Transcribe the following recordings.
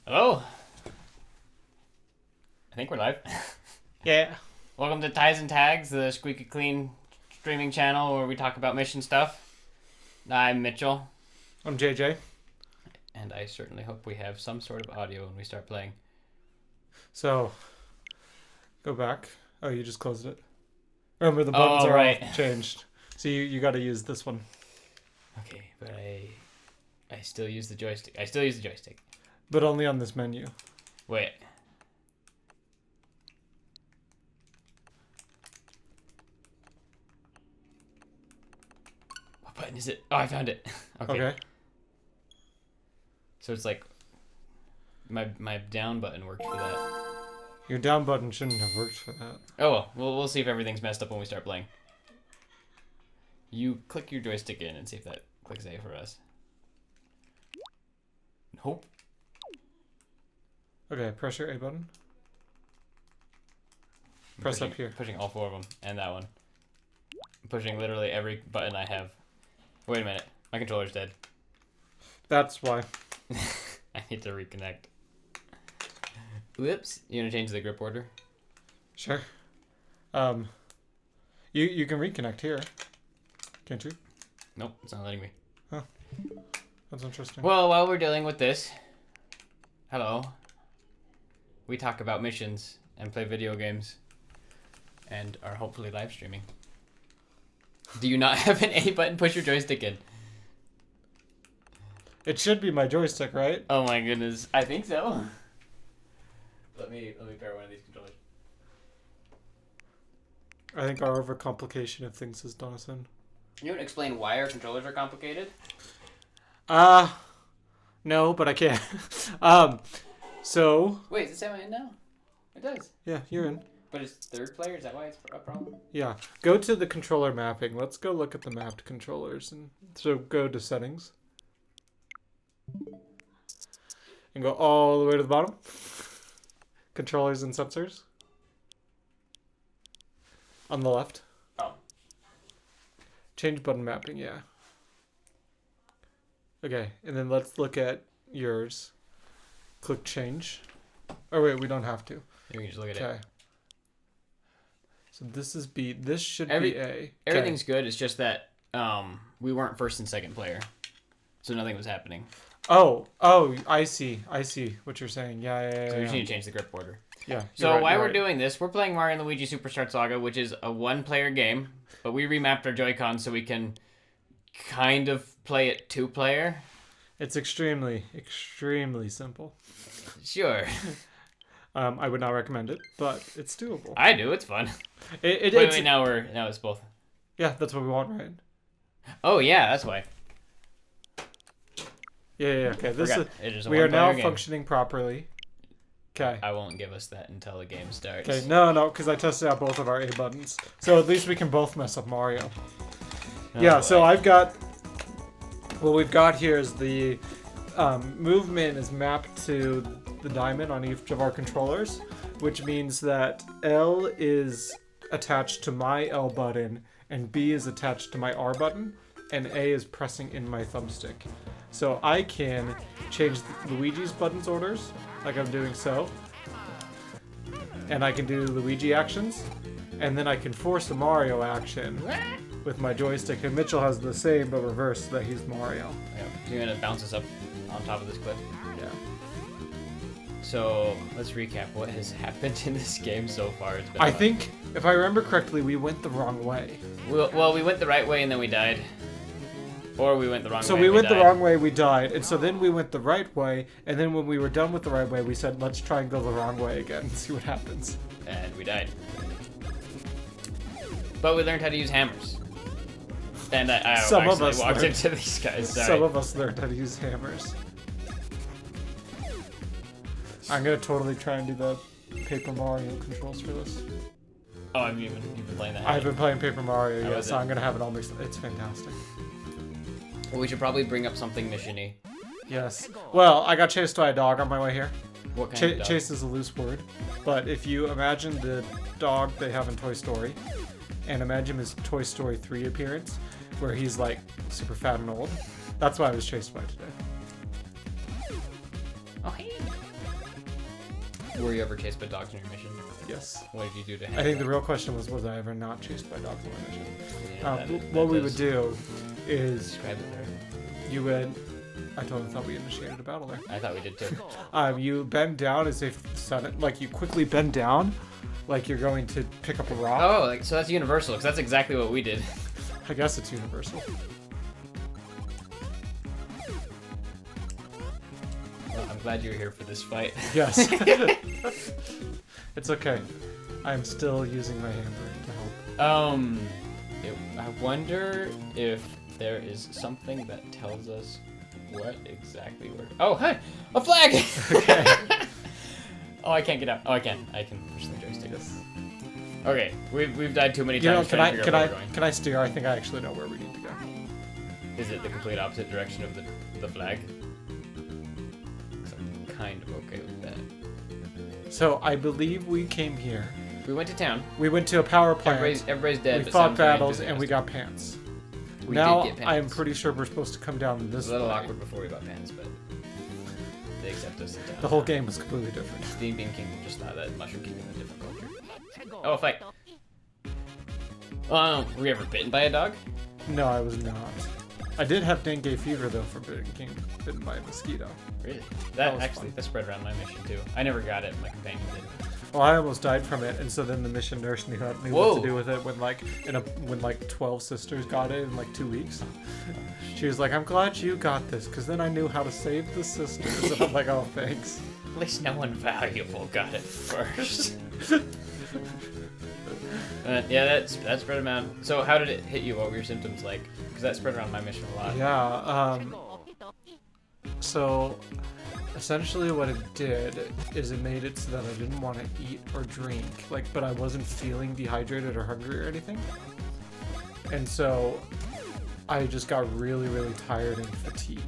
Hello. I think we're live. Yeah. Welcome to Ties and Tags, the squeaky clean streaming channel where we talk about mission stuff. I'm Mitchell. I'm JJ. And I certainly hope we have some sort of audio when we start playing. So, go back. Oh, you just closed it. Remember, the buttons are right. all changed. So you got to use this one. Okay, but I still use the joystick. I still use the joystick. But only on this menu. Wait. What button is it? Oh, I found it. Okay. So it's like my down button worked for that. Your down button shouldn't have worked for that. Oh well, we'll see if everything's messed up when we start playing. You click your joystick in and see if that clicks A for us. Nope. Okay, press your A button. Press up here. Pushing all four of them and that one. I'm pushing literally every button I have. Wait a minute, my controller's dead. That's why. I need to reconnect. Whoops. You gonna change the grip order? Sure. You can reconnect here. Can't you? Nope, it's not letting me. Huh. That's interesting. Well, while we're dealing with this, hello. We talk about missions and play video games and are hopefully live streaming. Do you not have an A button? Push your joystick in. It should be my joystick, right? Oh my goodness. I think so. Let me pair one of these controllers. I think our overcomplication of things has done us in. You want to explain why our controllers are complicated? No, but I can. So... Wait, does it say I'm in now? It does. Yeah, you're in. But it's third player? Is that why it's a problem? Yeah. Go to the controller mapping. Let's go look at the mapped controllers. And so go to settings. And go all the way to the bottom. Controllers and sensors. On the left. Oh. Change button mapping, yeah. Okay, and then let's look at yours. Click change. Oh wait, we don't have to. You can just look at Okay. it. So this is B. This should be A. Everything's good. It's just that we weren't first and second player. So nothing was happening. Oh, I see what you're saying. Yeah. So we just need to change the grip order. Yeah. So while we're doing this, we're playing Mario and Luigi Superstar Saga, which is a one-player game, but we remapped our Joy-Cons so we can kind of play it two-player. It's extremely simple. Sure. I would not recommend it, but it's doable. I do. It's fun. Wait, now it's both. Yeah, that's what we want, right? Oh yeah, that's why. Yeah. Okay, we are now functioning properly. Okay. I won't give us that until the game starts. Okay, no, because I tested out both of our A buttons, so at least we can both mess up Mario. Yeah, so what we've got here is the movement is mapped to the diamond on each of our controllers, which means that L is attached to my L button and B is attached to my R button and A is pressing in my thumbstick. So I can change Luigi's buttons orders like I'm doing so, and I can do Luigi actions, and then I can force a Mario action with my joystick, and Mitchell has the same but reversed, that he's Mario. Yeah. You're gonna bounce us up on top of this cliff. Yeah. So let's recap what has happened in this game so far. It's been I think, if I remember correctly, we went the wrong way. Well, we went the right way and then we died. Or we went the wrong way. So we went the wrong way, we died, and so then we went the right way, and then when we were done with the right way, we said, let's try and go the wrong way again and see what happens. And we died. But we learned how to use hammers. And I actually walked into these guys. Sorry. Some of us learned how to use hammers. I'm gonna totally try and do the Paper Mario controls for this. Oh, you've been playing that? I've been playing Paper Mario, yeah, so I'm gonna have it all mixed up. It's fantastic. Well, we should probably bring up something mission-y. Yes. Well, I got chased by a dog on my way here. What kind of dog? Chase is a loose word, but if you imagine the dog they have in Toy Story, and imagine his Toy Story 3 appearance, where he's like super fat and old, that's what I was chased by today. Oh, hey. Were you ever chased by dogs on your mission? Yes. What did you do to I think the real question was I ever not chased by dogs on my mission? Yeah, What we would do is describe it there. you would. I totally thought we initiated a battle there. I thought we did too. You bend down as if sudden, like you quickly bend down, like you're going to pick up a rock. Oh, like, so that's universal, because that's exactly what we did. I guess it's universal. Well, I'm glad you're here for this fight. Yes. It's okay. I'm still using my hammer to help. I wonder if there is something that tells us what exactly we're... Oh, hey! A flag! Okay. Oh, I can't get out. Oh, I can. I can push the joystick. Okay, we've died too many You know, times trying to figure out where we're going. can I steer? I think I actually know where we need to go. Is it the complete opposite direction of the flag? 'Cause I'm kind of okay with that. So I believe we came here. We went to town. We went to a power plant. Everybody's dead. We but fought sounds very battles and we enthusiastic. got pants. We Now did get I'm pants. pretty sure we're supposed to come down It this was a little way. awkward before we got pants, but they accept us in town. The whole game was completely different. Steam Bean Kingdom just thought that Mushroom Kingdom was a different culture. Oh, a fight. Were you ever bitten by a dog? No, I was not. I did have dengue fever though from being bitten by a mosquito. Really? That was Actually, fun. that spread around my mission too. I never got it. My companion did. Well, I almost died from it, and so then the mission nurse knew what Whoa. to do with it when like 12 sisters got it in like 2 weeks. She was like, "I'm glad you got this, because then I knew how to save the sisters." And I'm like, "Oh, thanks." At least no one valuable got it first. Yeah, that spread around. So how did it hit you? What were your symptoms like? Because that spread around my mission a lot. Yeah. So essentially, what it did is it made it so that I didn't want to eat or drink, but I wasn't feeling dehydrated or hungry or anything. And so I just got really, really tired and fatigued.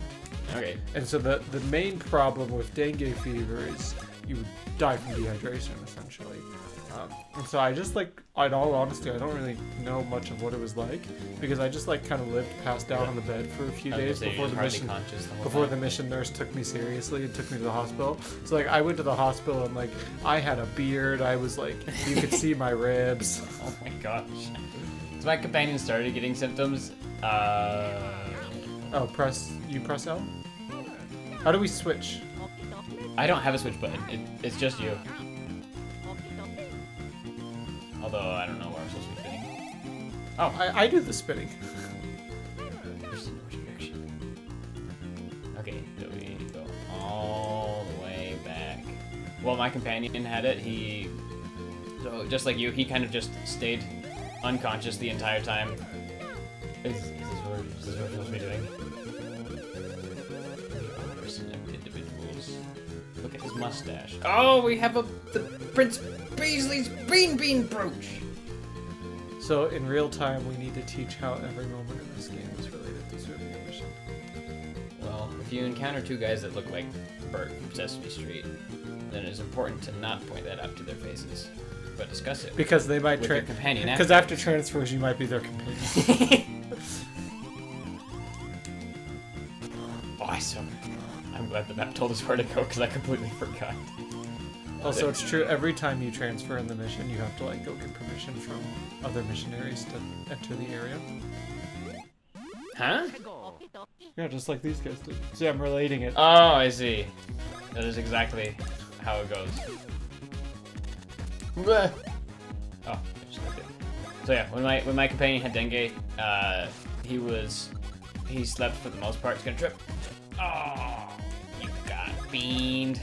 Okay. And so the main problem with dengue fever is you would die from dehydration, essentially. And so I just in all honesty, I don't really know much of what it was like because I just kind of lived passed out on the bed for a few days before the mission nurse took me seriously and took me to the hospital. So I went to the hospital and I had a beard. I was you could see my ribs. Oh my gosh. So my companion started getting symptoms. Oh, press L? How do we switch? I don't have a switch button. It's just you. Although I don't know where I'm supposed to be fitting. Oh, I do the spinning. Okay, so we go all the way back. Well, my companion had it. So just like you, he kind of just stayed unconscious the entire time. Is this what we're supposed to be doing? We are select individuals. Look at his mustache. Oh, we have the Prince Beasley's bean brooch. So in real time, we need to teach how every moment in this game is related to serving a mission. Well, if you encounter two guys that look like Bert from Sesame Street, then it is important to not point that out to their faces, but discuss it Because they might with your companion. Because after transfers, you might be their companion. Awesome. I'm glad the map told us where to go because I completely forgot. Also, it's true. Every time you transfer in the mission, you have to go get permission from other missionaries to enter the area. Huh? Yeah, just like these guys did. See, I'm relating it. Oh, I see. That is exactly how it goes. Bleh. Oh, I just clicked it. So yeah, when my companion had dengue, he slept for the most part. He's gonna trip. Oh, you got beaned.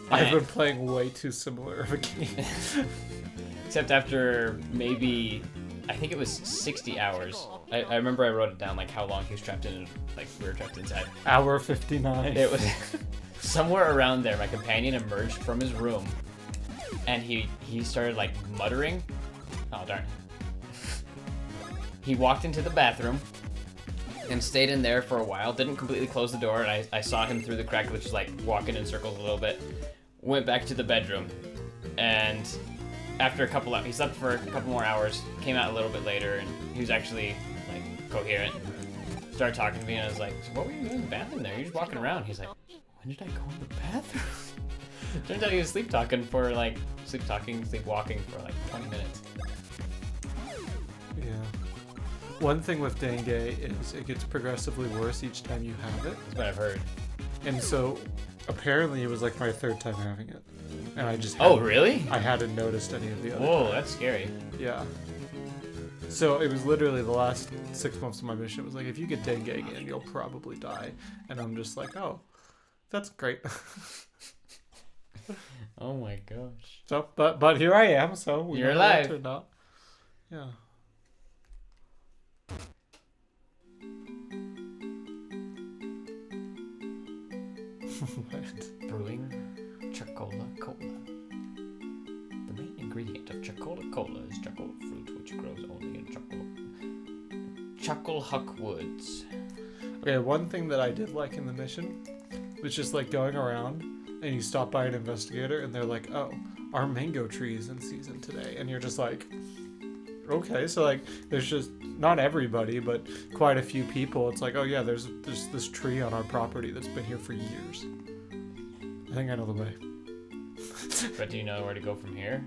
I've been playing way too similar of a game. Except after maybe, I think it was 60 hours. I remember I wrote it down, how long he was trapped in, we were trapped inside. Hour 59. It was somewhere around there. My companion emerged from his room, and he started, muttering. Oh, darn. He walked into the bathroom and stayed in there for a while. Didn't completely close the door, and I saw him through the crack, which is walking in circles a little bit. Went back to the bedroom, and after he slept for a couple more hours, came out a little bit later, and he was actually coherent. Started talking to me, and I was like, "So what were you doing in the bathroom there? You're just walking around." He's like, "When did I go in the bathroom?" Turns out he was sleepwalking for like 20 minutes. Yeah. One thing with dengue is it gets progressively worse each time you have it. That's what I've heard. And so apparently it was like my third time having it. And I just Oh, really? I hadn't noticed any of the other Whoa, times. that's scary. Yeah. So it was literally the last 6 months of my mission. It was like, if you get dengue again, you'll probably die. And I'm just like, oh, that's great. Oh my gosh. So, but here I am. So You're know how it alive. turned out. Yeah. What? Brewing Chocola Cola. The main ingredient of Chocola Cola is chocolate fruit, which grows only in Chocolhuck Woods. Okay, one thing that I did like in the mission was just like going around and you stop by an investigator and they're like, oh, our mango tree is in season today. And you're just like, okay, so like there's just not everybody, but quite a few people. It's like, oh yeah, there's this tree on our property that's been here for years. I think I know the way. But do you know where to go from here?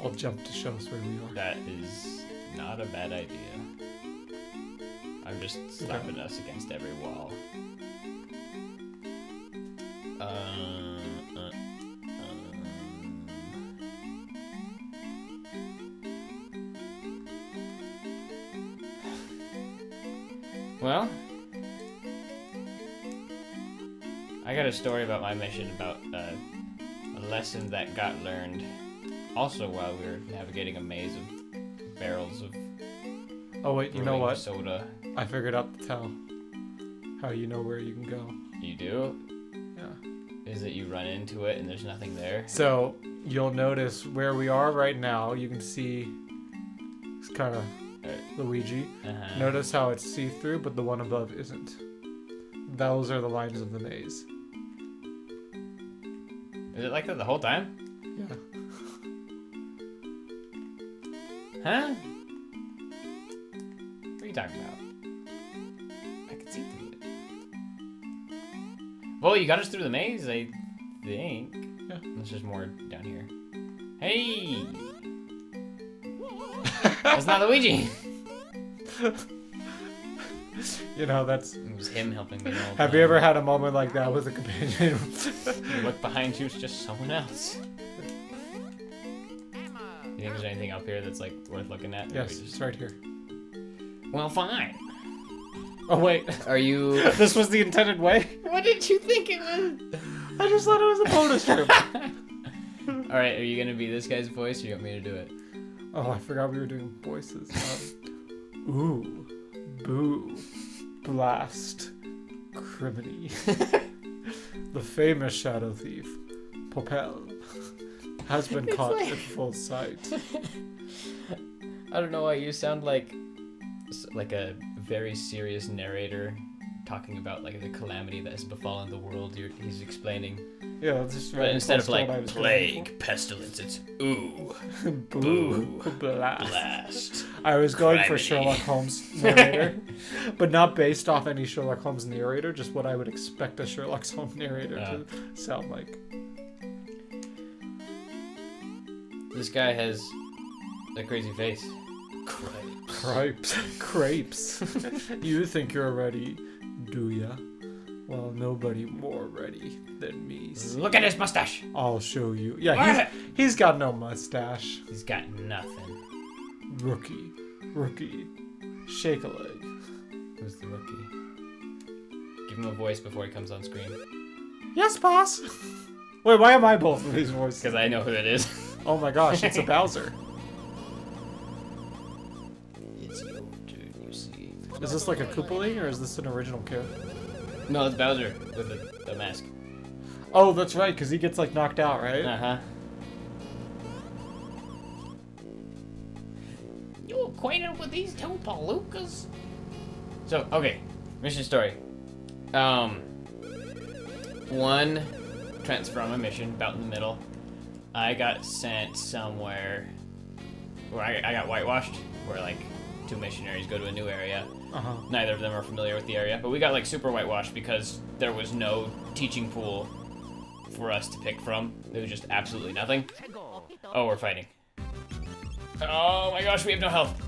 I'll jump to show us where we are. That is not a bad idea. I'm just slapping us against every wall. Well, I got a story about my mission about a lesson that got learned also while we were navigating a maze of barrels of Oh wait, you know brewing what? soda. I figured out the tell. How you know where you can go. You do? Yeah. Is it you run into it and there's nothing there? So you'll notice where we are right now. You can see it's kind of Luigi. Uh-huh. Notice how it's see-through, but the one above isn't. Those are the lines of the maze. Is it like that the whole time? Yeah. Huh? What are you talking about? I can see through it. Well, you got us through the maze, I think. Yeah. There's just more down here. Hey! That's not Luigi! You know, that's... It was him helping me the whole Have time. you ever had a moment like that with a companion? You look behind you, it's just someone else. You think there's anything up here that's like worth looking at? Or Yes, we it's just... right here. Well, fine. Oh wait, Are you... this was the intended way? What did you think it was? I just thought it was a bonus trip. Alright, are you gonna be this guy's voice or you want me to do it? Oh, I forgot we were doing voices. Ooh, boo, blast, criminy. The famous shadow thief, Popel, has been caught like- in full sight. I don't know why you sound like a very serious narrator talking about like the calamity that has befallen the world. He's explaining, Yeah, that's just but very instead of close to like what I was going plague, pestilence, it's ooh, for. Boo, blast. blast. I was going for Criminy. Sherlock Holmes narrator, but not based off any Sherlock Holmes narrator, just what I would expect a Sherlock Holmes narrator to sound like. This guy has a crazy face. Crepes. Crepes. You think you're ready, do ya? Well, nobody more ready than me. Look at his mustache. I'll show you. What? Yeah, he's got no mustache. He's got nothing. Rookie. Shake a leg. Who's the rookie? Give him a voice before he comes on screen. Yes, boss. Wait, why am I both of these voices? Because I know who it is. Oh my gosh, it's a Bowser. It's your turn, you see. Is this like a Koopaling or is this an original character? No, it's Bowser with the mask. Oh, that's right, because he gets like knocked out, right? Uh-huh. You acquainted with these two palookas? So, okay. Mission story. One transfer on my mission, about in the middle. I got sent somewhere where I got whitewashed, where like two missionaries go to a new area. Uh-huh. Neither of them are familiar with the area, but we got like super whitewashed because there was no teaching pool for us to pick from. There was just absolutely nothing. Oh, we're fighting. Oh my gosh, we have no health.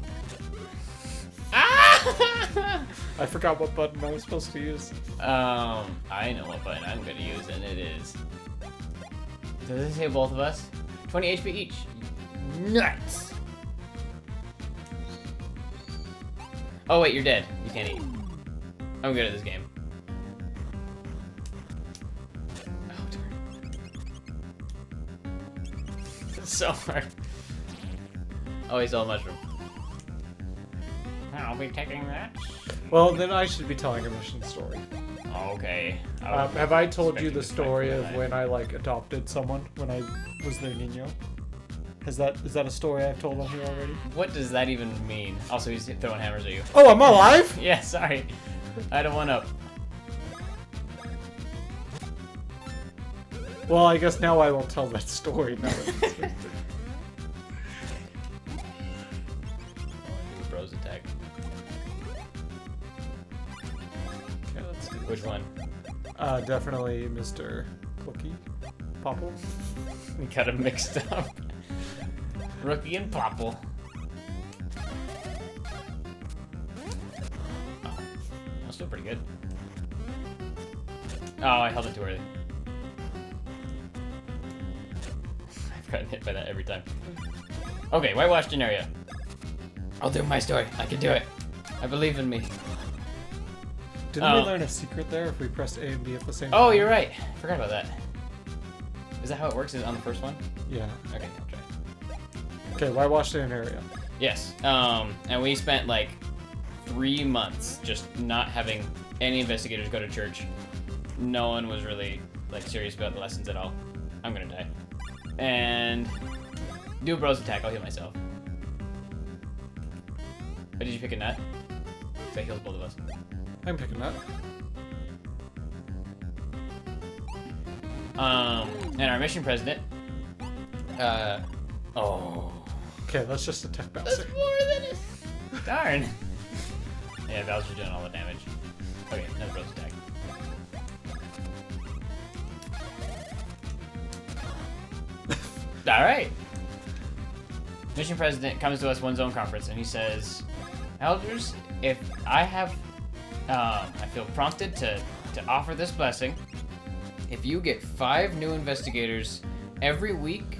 Ah! I forgot what button I was supposed to use. I know what button I'm gonna use, and it is. Does this hit both of us? 20 HP each. Nuts! Oh wait, you're dead. You can't eat. I'm good at this game. Oh, darn. It's so hard. Oh, he's all mushroom. I'll be taking that. Well, then I should be telling a mission story. Okay. Have I told you the expecting story of that. when I like adopted someone when I was their Nino? Is that a story I've told on here already? What does that even mean? Also, he's throwing hammers at you. Oh, I'm alive? Yeah, sorry. I had a one-up. Well, I guess now I will tell that story. Now that Bros attack. okay, let's do Which one? definitely Mr. Cookie Popple. We got him mixed up. Rookie and Popple. Oh, that's still pretty good. Oh, I held it too early. I've gotten hit by that every time. Okay, whitewashed an area. I'll do my story. I can do it. I believe in me. Didn't we learn a secret there if we pressed A and B at the same time? Oh, you're right. Forgot about that. Is that how it works? Is it on the first one? Yeah. Okay, I'll try. Okay, whitewashed in an area. Yes. And we spent like 3 months just not having any investigators go to church. No one was really like serious about the lessons at all. I'm gonna die. And do a bros attack. I'll heal myself. But did you pick a nut? That heals both of us. I'm picking that. And our mission president. Oh. Okay, let's just attack That's Bowser. more than it. Darn. Yeah, Bowser's doing all the damage. Okay, another bros attack. Alright. Mission President comes to us one zone conference and he says, Elders, if I have, I feel prompted to offer this blessing. If you get 5 new investigators every week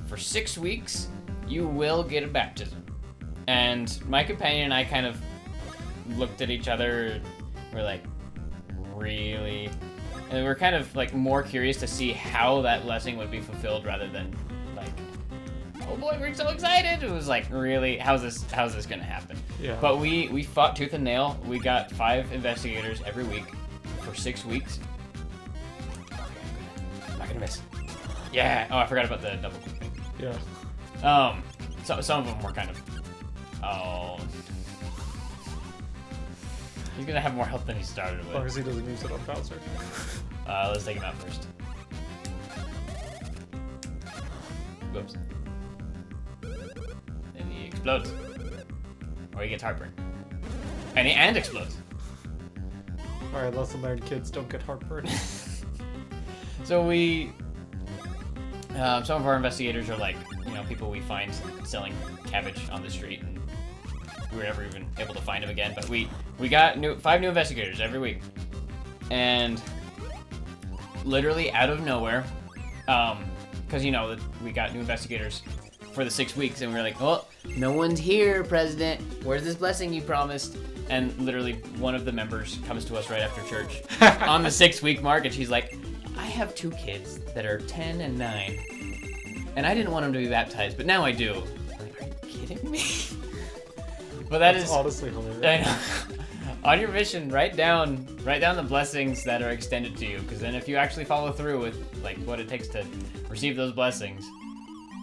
for 6 weeks, you will get a baptism. And my companion and I kind of looked at each other. We're like, really? And we're kind of like more curious to see how that blessing would be fulfilled rather than like, oh boy, we're so excited. It was like, really, how's this gonna happen? Yeah. But we fought tooth and nail. We got 5 investigators every week for 6 weeks. I'm not gonna miss. Yeah. Oh, I forgot about the double click thing. Yeah. So some of them were kind of. Oh. He's gonna have more health than he started As long with. as he doesn't use it on Bowser. Let's take him out first. Whoops. And he explodes. Or he gets heartburn. And explodes. Alright, lesson learned, kids, don't get heartburn. So we, some of our investigators are like, you know, people we find selling cabbage on the street, and we were never even able to find them again. But we got 5 new investigators every week, and literally out of nowhere, because you know we got new investigators for the 6 weeks, and we were like, well, no one's here, President. Where's this blessing you promised? And literally one of the members comes to us right after church on the 6-week mark, and she's like, I have 2 kids that are 10 and 9, and I didn't want them to be baptized, but now I do. I'm like, are you kidding me? But That's honestly hilarious. I know. On your mission, write down the blessings that are extended to you, because then if you actually follow through with like what it takes to receive those blessings,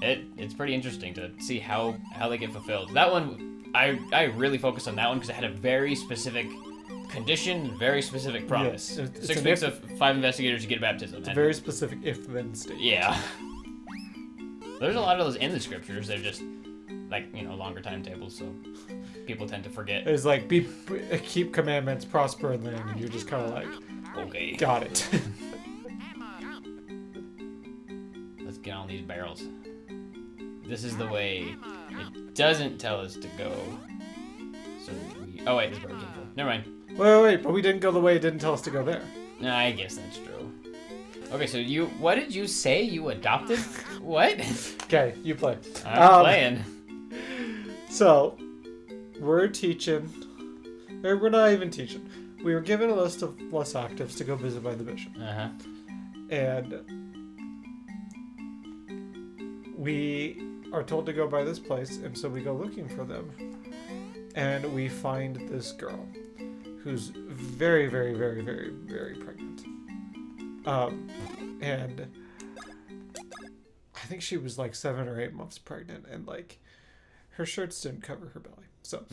it's pretty interesting to see how they get fulfilled. That one, I really focused on that one because it had a very specific condition, very specific promise. Yes, it's 6 an weeks if- of 5 investigators to get a baptism. It's a very specific if-then statement. Yeah. There's a lot of those in the scriptures. They're just like, you know, longer timetables, so people tend to forget. It's like, keep commandments, prosper in land, and you're just kind of like, Okay. got it. these barrels. This is the way. It doesn't tell us to go. So we... Oh, wait, this is where we came from. Never mind. Wait, but we didn't go the way it didn't tell us to go there. No, I guess that's true. Okay, so you... What did you say? You adopted? What? Okay, you play. I'm playing. So, we're teaching... Or we're not even teaching. We were given a list of less actives to go visit by the bishop. Uh-huh. And we are told to go by this place, and so we go looking for them. And we find this girl who's very, very, very, very, very pregnant. And I think she was like 7 or 8 months pregnant, and like her shirts didn't cover her belly. So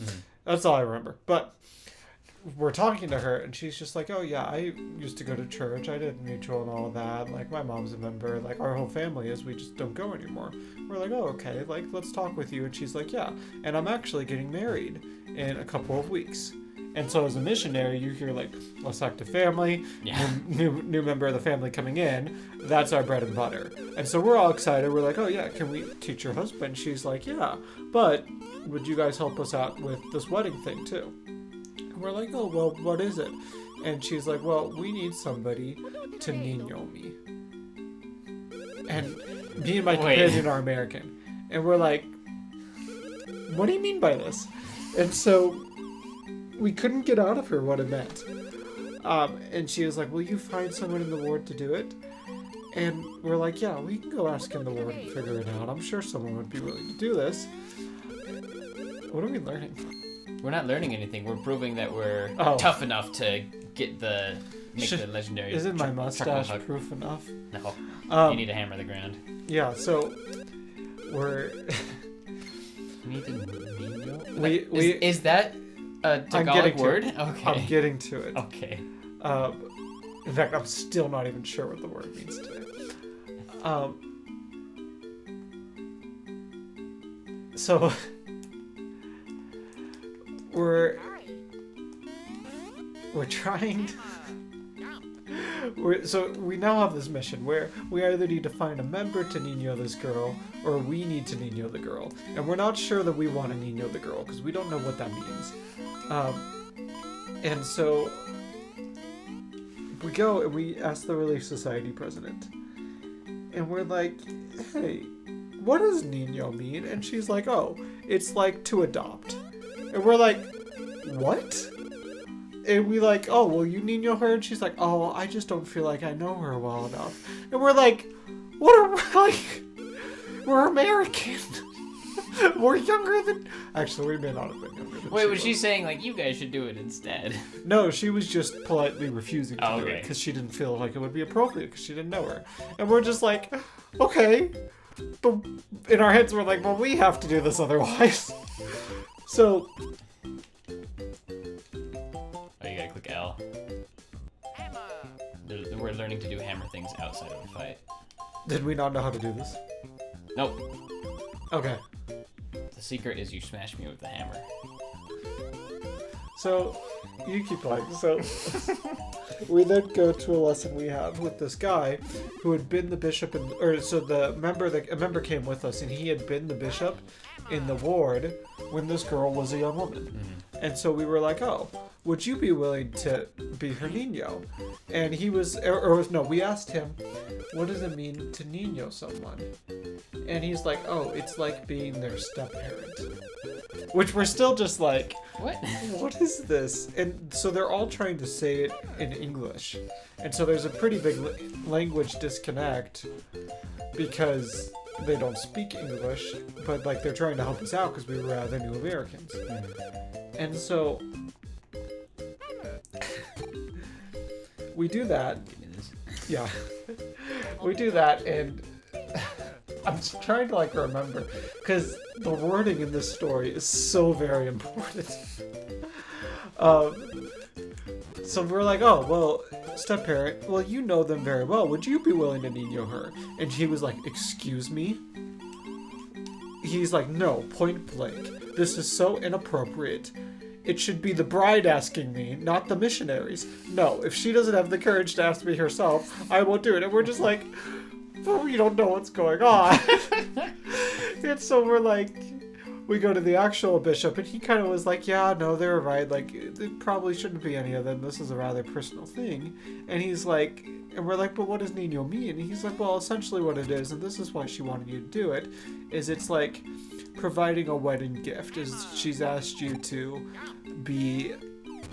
that's all I remember. But we're talking to her, and she's just like, oh yeah, I used to go to church, I did mutual and all that, like my mom's a member, like our whole family is, we just don't go anymore. We're like, oh okay, like let's talk with you. And she's like, yeah, and I'm actually getting married in a couple of weeks. And so as a missionary, you hear like less active family, new member of the family coming in, that's our bread and butter. And so we're all excited, we're like, oh yeah, can we teach your husband? She's like, yeah, but would you guys help us out with this wedding thing too? We're like, oh, well, what is it? And she's like, well, we need somebody to Nino me. And me and my companion are American. And we're like, what do you mean by this? And so we couldn't get out of her what it meant. And she was like, will you find someone in the ward to do it? And we're like, yeah, we can go ask in the ward and figure it out. I'm sure someone would be willing to do this. What are we learning? We're not learning anything. We're proving that we're tough enough to get the the legendary. Isn't my mustache proof enough? No. You need to hammer the ground. Yeah. So we're. We need to Nino. Is that a Tagalog word? Okay. I'm getting to it. Okay. In fact, I'm still not even sure what the word means today. So. We're trying so we now have this mission where we either need to find a member to Nino this girl, or we need to Nino the girl. And we're not sure that we want to Nino the girl, because we don't know what that means. And so we go and we ask the Relief Society president. And we're like, hey, what does Nino mean? And she's like, oh, it's like to adopt. And we're like, what? And we like, oh, will you Nino her? And she's like, oh, I just don't feel like I know her well enough. And we're like, what are we like? We're American. We're younger than... Actually, we may not have been younger than Wait, was she saying, like, you guys should do it instead? No, she was just politely refusing to do it because she didn't feel like it would be appropriate because she didn't know her. And we're just like, okay. But in our heads, we're like, well, we have to do this otherwise. So... Oh, you gotta click L. We're learning to do hammer things outside of the fight. Did we not know how to do this? Nope. Okay. The secret is you smash me with the hammer. So, you keep playing. So, we then go to a lesson we have with this guy who had been the bishop a member came with us, and he had been the bishop in the ward when this girl was a young woman. Mm-hmm. And so we were like, oh, would you be willing to be her Nino? And he was, we asked him, what does it mean to Nino someone? And he's like, oh, it's like being their step-parent. Which we're still just like, what is this? And so they're all trying to say it in English. And so there's a pretty big language disconnect because they don't speak English, but like they're trying to help us out because we were the new Americans. And so we do that. Yeah. We do that, and I'm just trying to like remember because the wording in this story is so very important. So we're like, oh, well, step-parent, well, you know them very well. Would you be willing to Nino her? And he was like, excuse me? He's like, no, point blank. This is so inappropriate. It should be the bride asking me, not the missionaries. No, if she doesn't have the courage to ask me herself, I won't do it. And we're just like, but we don't know what's going on. And so we're like, we go to the actual bishop, and he kind of was like, yeah, no, they were right. Like, it probably shouldn't be any of them. This is a rather personal thing. And he's like, and we're like, but what does Nino mean? And he's like, well, essentially what it is, and this is why she wanted you to do it, is it's like providing a wedding gift. Is she's asked you to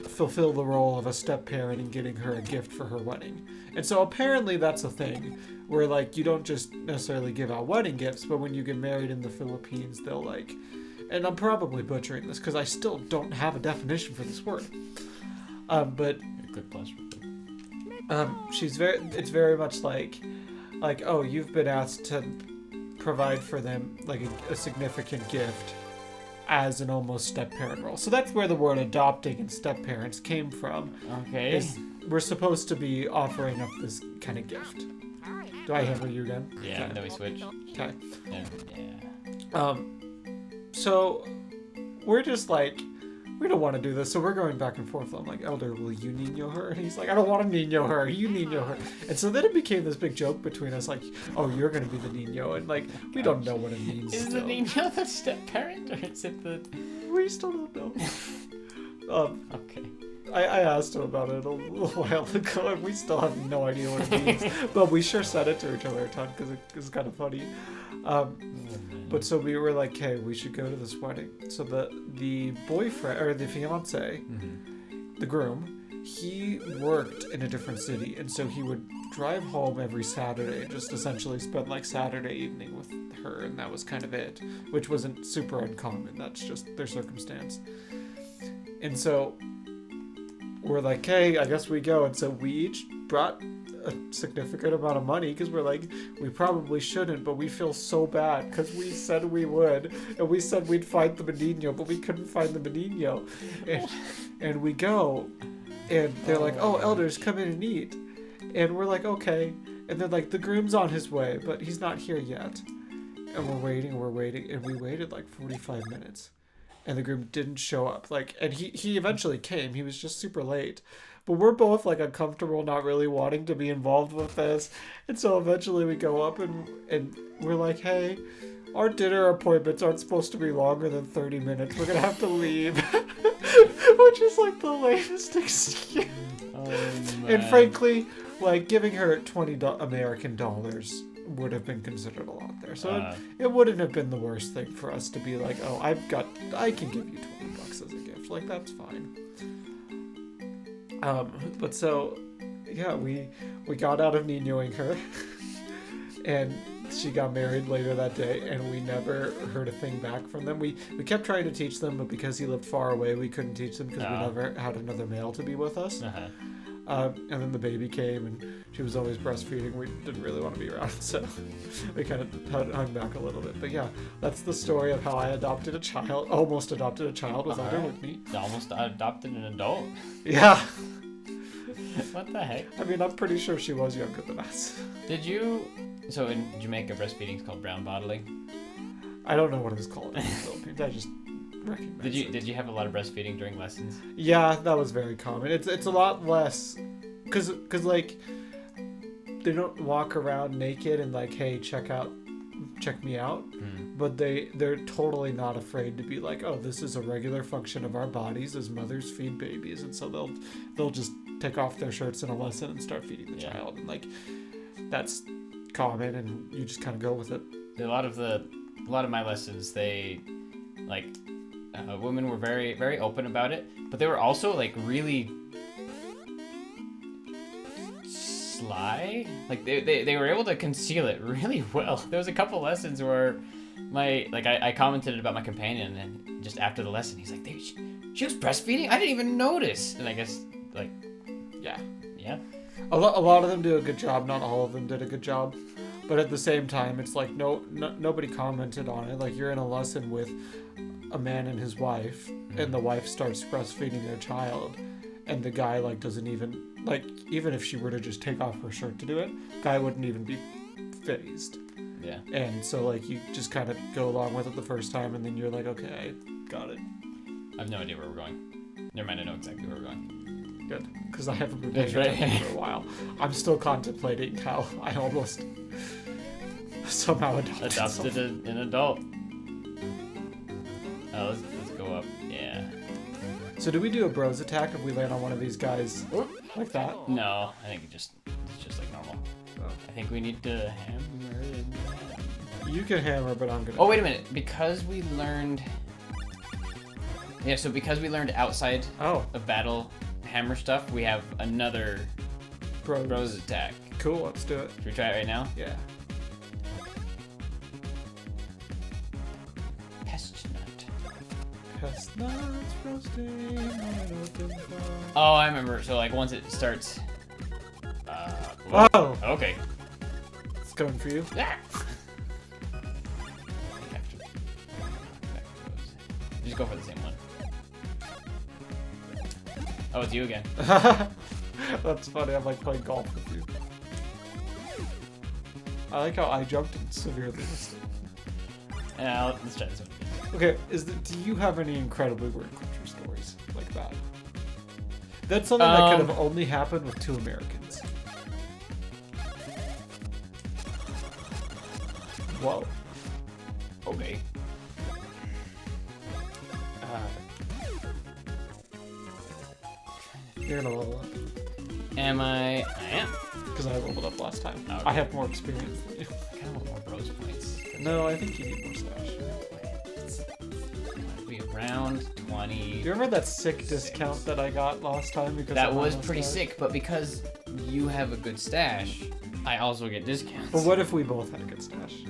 fulfill the role of a step-parent and getting her a gift for her wedding. And so apparently that's a thing where, like, you don't just necessarily give out wedding gifts, but when you get married in the Philippines, they'll, like, and I'm probably butchering this because I still don't have a definition for this word. But good plus. it's very much like, oh, you've been asked to provide for them like a significant gift as an almost step-parent role. So that's where the word adopting and step-parents came from. Okay. We're supposed to be offering up this kind of gift. Do I hammer you again? Yeah, okay. Then we switch. Okay. Yeah. So we're just like, we don't want to do this, so we're going back and forth. I'm like, Elder, will you Nino her? And he's like, I don't want to Nino her. You Nino her. And so then it became this big joke between us, like, oh, you're going to be the Nino. And, like, we don't know what it means. Is the Nino the step-parent, or is it the... We still don't know. Okay. I asked him about it a little while ago, and we still have no idea what it means. But we sure said it to each other a ton, because it was kind of funny. But so we were like, hey, we should go to this wedding. So the boyfriend, or the fiance, the groom, he worked in a different city. And so he would drive home every Saturday and just essentially spend like Saturday evening with her. And that was kind of it, which wasn't super uncommon. That's just their circumstance. And so we're like, hey, I guess we go. And so we each brought a significant amount of money because we're like, we probably shouldn't, but we feel so bad because we said we would, and we said we'd find the Benigno, but we couldn't find the Benigno. And we go, and they're like, oh, elders, come in and eat. And we're like, okay. And then, like, the groom's on his way, but he's not here yet. And we're waiting, and we waited like 45 minutes. And the groom didn't show up. Like, and he eventually came. He was just super late. But we're both like uncomfortable, not really wanting to be involved with this. And so eventually we go up and we're like, hey, our dinner appointments aren't supposed to be longer than 30 minutes. We're going to have to leave. Which is like the latest excuse. Oh, and frankly, like giving her $20 American dollars would have been considered a lot there. So it wouldn't have been the worst thing for us to be like, oh, I can give you $20 as a gift. Like, that's fine. But so, yeah, we got out of Ninoing her, and she got married later that day, and we never heard a thing back from them. We kept trying to teach them, but because he lived far away, we couldn't teach them because we never had another male to be with us. And then the baby came, and she was always breastfeeding. We didn't really want to be around, so we kind of hung back a little bit. But yeah, that's the story of how I almost adopted a child without her with me. Almost adopted an adult? Yeah. What the heck? I mean, I'm pretty sure she was younger than us. So in Jamaica, breastfeeding is called brown bottling? I don't know what it was called in the Philippines. I just recognize Did you have a lot of breastfeeding during lessons? Yeah, that was very common. It's a lot less, cause like they don't walk around naked and like, hey, check me out. But they're totally not afraid to be like, oh, this is a regular function of our bodies as mothers feed babies, and so they'll just take off their shirts in a lesson and start feeding the child, and like that's common, and you just kind of go with it. A lot of my lessons, they like women were very, very open about it, but they were also like really sly. Like they were able to conceal it really well. There was a couple lessons where I commented about my companion, and just after the lesson he's like, she was breastfeeding? I didn't even notice. And I guess like yeah. A lot of them do a good job. Not all of them did a good job. But at the same time, it's like nobody commented on it. Like, you're in a lesson with a man and his wife, and the wife starts breastfeeding their child, and the guy like doesn't even like, even if she were to just take off her shirt to do it, guy wouldn't even be fazed. Yeah. And so like you just kind of go along with it the first time, and then you're like, okay, I got it. I have no idea where we're going. Never mind, I know exactly where we're going. Good, because I haven't been paying attention for a while. I'm still contemplating how I almost Somehow adopted an adult. Oh, let's go up. Yeah. So do we do a bros attack if we land on one of these guys like that? No, I think it's just like normal. Oh. I think we need to hammer it. You can hammer, but I'm gonna. Oh, wait a minute. Because we learned. Yeah, so because we learned outside of battle hammer stuff, we have another bros attack. Cool, let's do it. Should we try it right now? Yeah. Chestnuts roasting on an open fire. Oh, I remember. So like once it starts. Oh! Okay. It's coming for you. Yeah. Just go for the same one. Oh, it's you again. That's funny. I'm like playing golf with you. I like how I jumped and severely missed. Yeah, let's try this one. Okay, do you have any incredibly weird culture stories like that? That's something that could have only happened with 2 Americans. Whoa. Okay. You're gonna level up. Am I? I am. Because I leveled up last time. Okay. I have more experience than you. I kind of want more bros points. No, I think you need more stash. Be around 20. Do you remember that sick discount that I got last time? Because That was pretty sick, but because you have a good stash, I also get discounts. But what if we both had a good stash?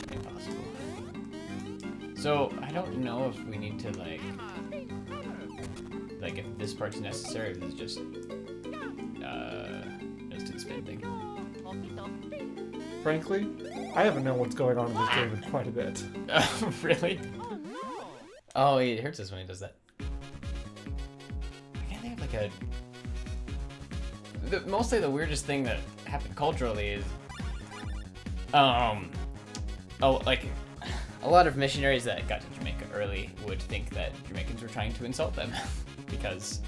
Impossible. So I don't know if we need to like if this part's necessary, if it's just instant spin thing. Frankly, I haven't known what's going on in this game in quite a bit. Really? Oh, it hurts us when he does that. I can't think of like mostly the weirdest thing that happened culturally is, like a lot of missionaries that got to Jamaica early would think that Jamaicans were trying to insult them because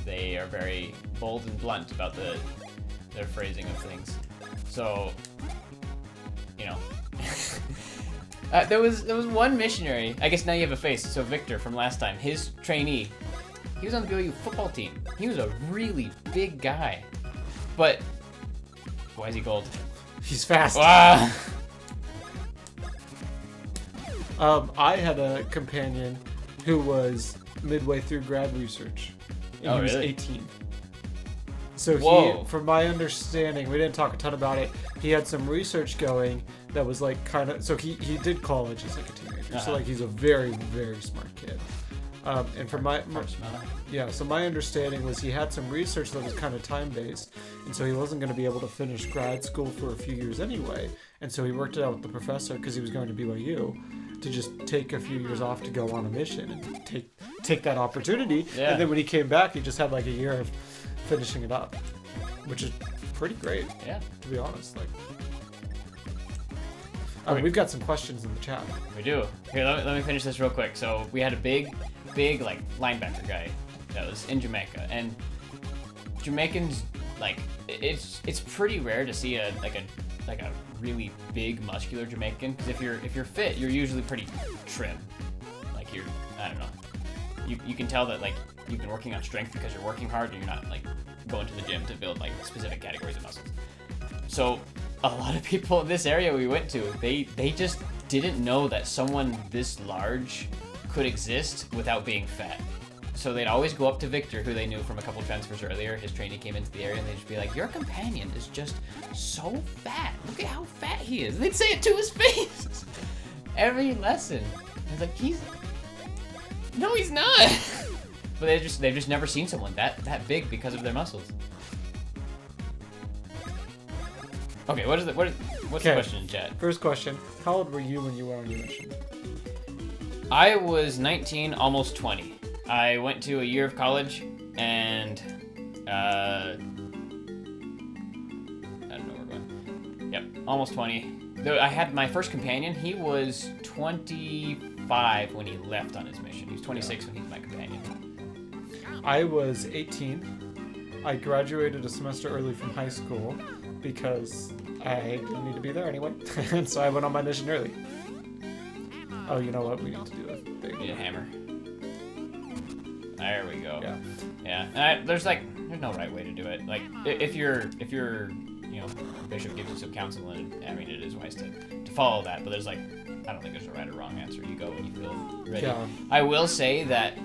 they are very bold and blunt about their phrasing of things. So, you know. There was one missionary. I guess now you have a face. So Victor from last time, his trainee, he was on the BYU football team. He was a really big guy, but why is he gold? He's fast. Wow. I had a companion who was midway through grad research. And he was really? 18. So Whoa. from my understanding, we didn't talk a ton about it. He had some research going that was like kind of. So he did college as like a teenager. So like he's a very, very smart kid. And from so my understanding was he had some research that was kind of time-based, and so he wasn't going to be able to finish grad school for a few years anyway, and so he worked it out with the professor because he was going to BYU to just take a few years off to go on a mission and take that opportunity, and then when he came back, he just had like a year of finishing it up, which is pretty great, to be honest. Like, we've got some questions in the chat. We do. Here, let me finish this real quick. So we had a big like linebacker guy that was in Jamaica, and Jamaicans like it's pretty rare to see a really big muscular Jamaican, because if you're fit, you're usually pretty trim. Like I don't know. You can tell that like you've been working on strength because you're working hard and you're not like going to the gym to build like specific categories of muscles. So a lot of people in this area we went to, they just didn't know that someone this large could exist without being fat. So they'd always go up to Victor, who they knew from a couple transfers earlier. His trainee came into the area, and they'd just be like, "Your companion is just so fat. Look at how fat he is." They'd say it to his face every lesson. I was like, no, he's not. But they've just never seen someone that big because of their muscles. Okay, what's the question in chat? First question: how old were you when you went on your mission? I was 19, almost 20. I went to a year of college, and I don't know where we're going. Yep, almost 20. Though I had my first companion. He was 25 when he left on his mission. He was 26 when he was my companion. I was 18. I graduated a semester early from high school because I didn't need to be there anyway, and so I went on my mission early. Oh, you know what? We need to do a big. We need a hammer. There we go. Yeah. Yeah. There's no right way to do it. Like if your bishop gives you some counsel, and I mean it is wise to follow that. But there's I don't think there's a right or wrong answer. You go when you feel ready. Yeah. I will say that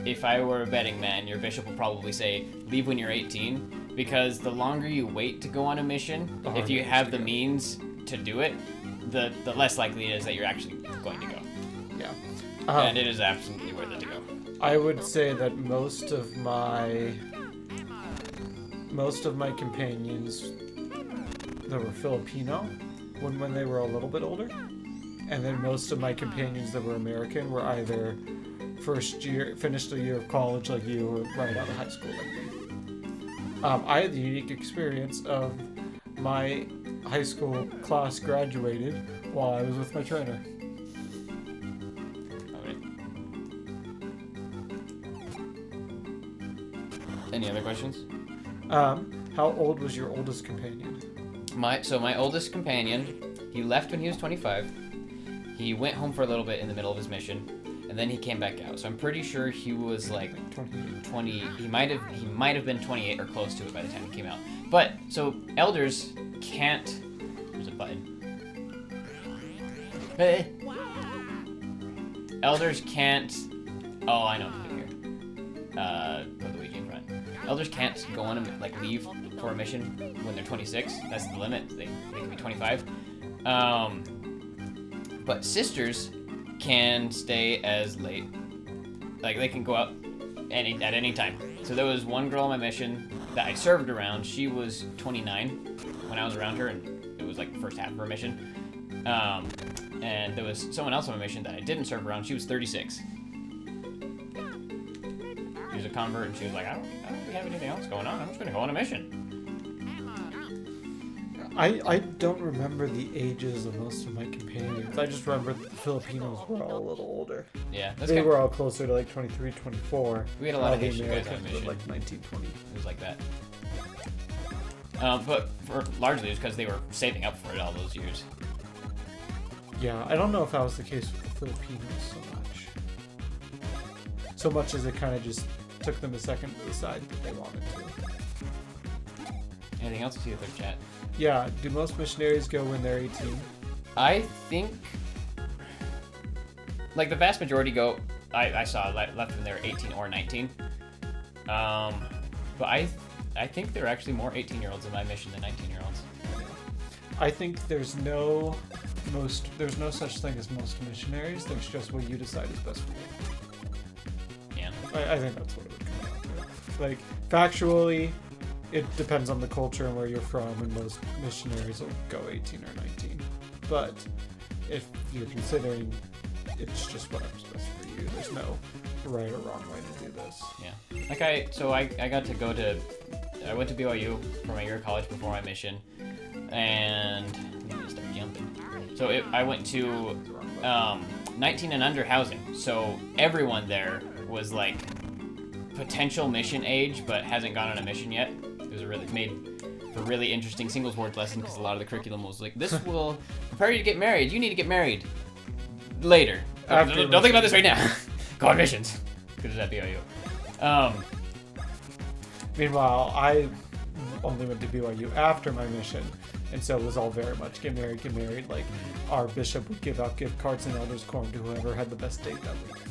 if I were a betting man, your bishop will probably say leave when you're 18, because the longer you wait to go on a mission, if you have the means to do it, the less likely it is that you're actually going to go. Yeah. And it is absolutely worth it to go. I would say that most of my companions that were Filipino when they were a little bit older, and then most of my companions that were American were either finished a year of college like you, or right out of high school like me. I had the unique experience of my high school class graduated while I was with my trainer. Any other questions? How old was your oldest companion? My oldest companion, he left when he was 25. He went home for a little bit in the middle of his mission, and then he came back out. So I'm pretty sure he was 20. He might have been 28 or close to it by the time he came out. But so elders can't. There's a button. Hey. Elders can't. Oh, I know what to do here. Put Luigi in front. Elders can't go on leave for a mission when they're 26. That's the limit. They can be 25. But sisters can stay as late. They can go out at any time. So there was one girl on my mission that I served around. She was 29 when I was around her, and it was the first half of her mission. And there was someone else on my mission that I didn't serve around. She was 36. She was a convert, and she was like, I don't really have anything else going on. I'm just going to go on a mission. I don't remember the ages of most of my companions. I just remember the Filipinos were all a little older. Yeah. They were all closer to 23, 24. We had a lot of Haitian guys on a Americans mission. were 19, 20. It was like that. But largely it was because they were saving up for it all those years. Yeah, I don't know if that was the case with the Filipinos so much. So much as it kind of just took them a second to decide that they wanted to. Anything else you see with their chat? Yeah, do most missionaries go when they're 18? I think, the vast majority go. I saw left when they were 18 or 19. But I think there are actually more 18-year-olds in my mission than 19-year-olds. I think there's no such thing as most missionaries. There's just what you decide is best for you. Yeah. I think that's what it would come down to. Factually, it depends on the culture and where you're from, and most missionaries will go 18 or 19. But if you're considering it's just whatever's best for you, there's no right or wrong way to do this. Yeah. I got to go to. I went to BYU for my year of college before my mission, and let me start jumping. So I went to 19 and under housing. So everyone there was potential mission age, but hasn't gone on a mission yet. It was made for a really interesting singles word lesson, because a lot of the curriculum was this will prepare you to get married. You need to get married later. Don't think about this right now. Go on missions. Because it's at BYU. Meanwhile, I only went to BYU after my mission, and so it was all very much get married. Our bishop would give out gift cards and elders' corn to whoever had the best date that week.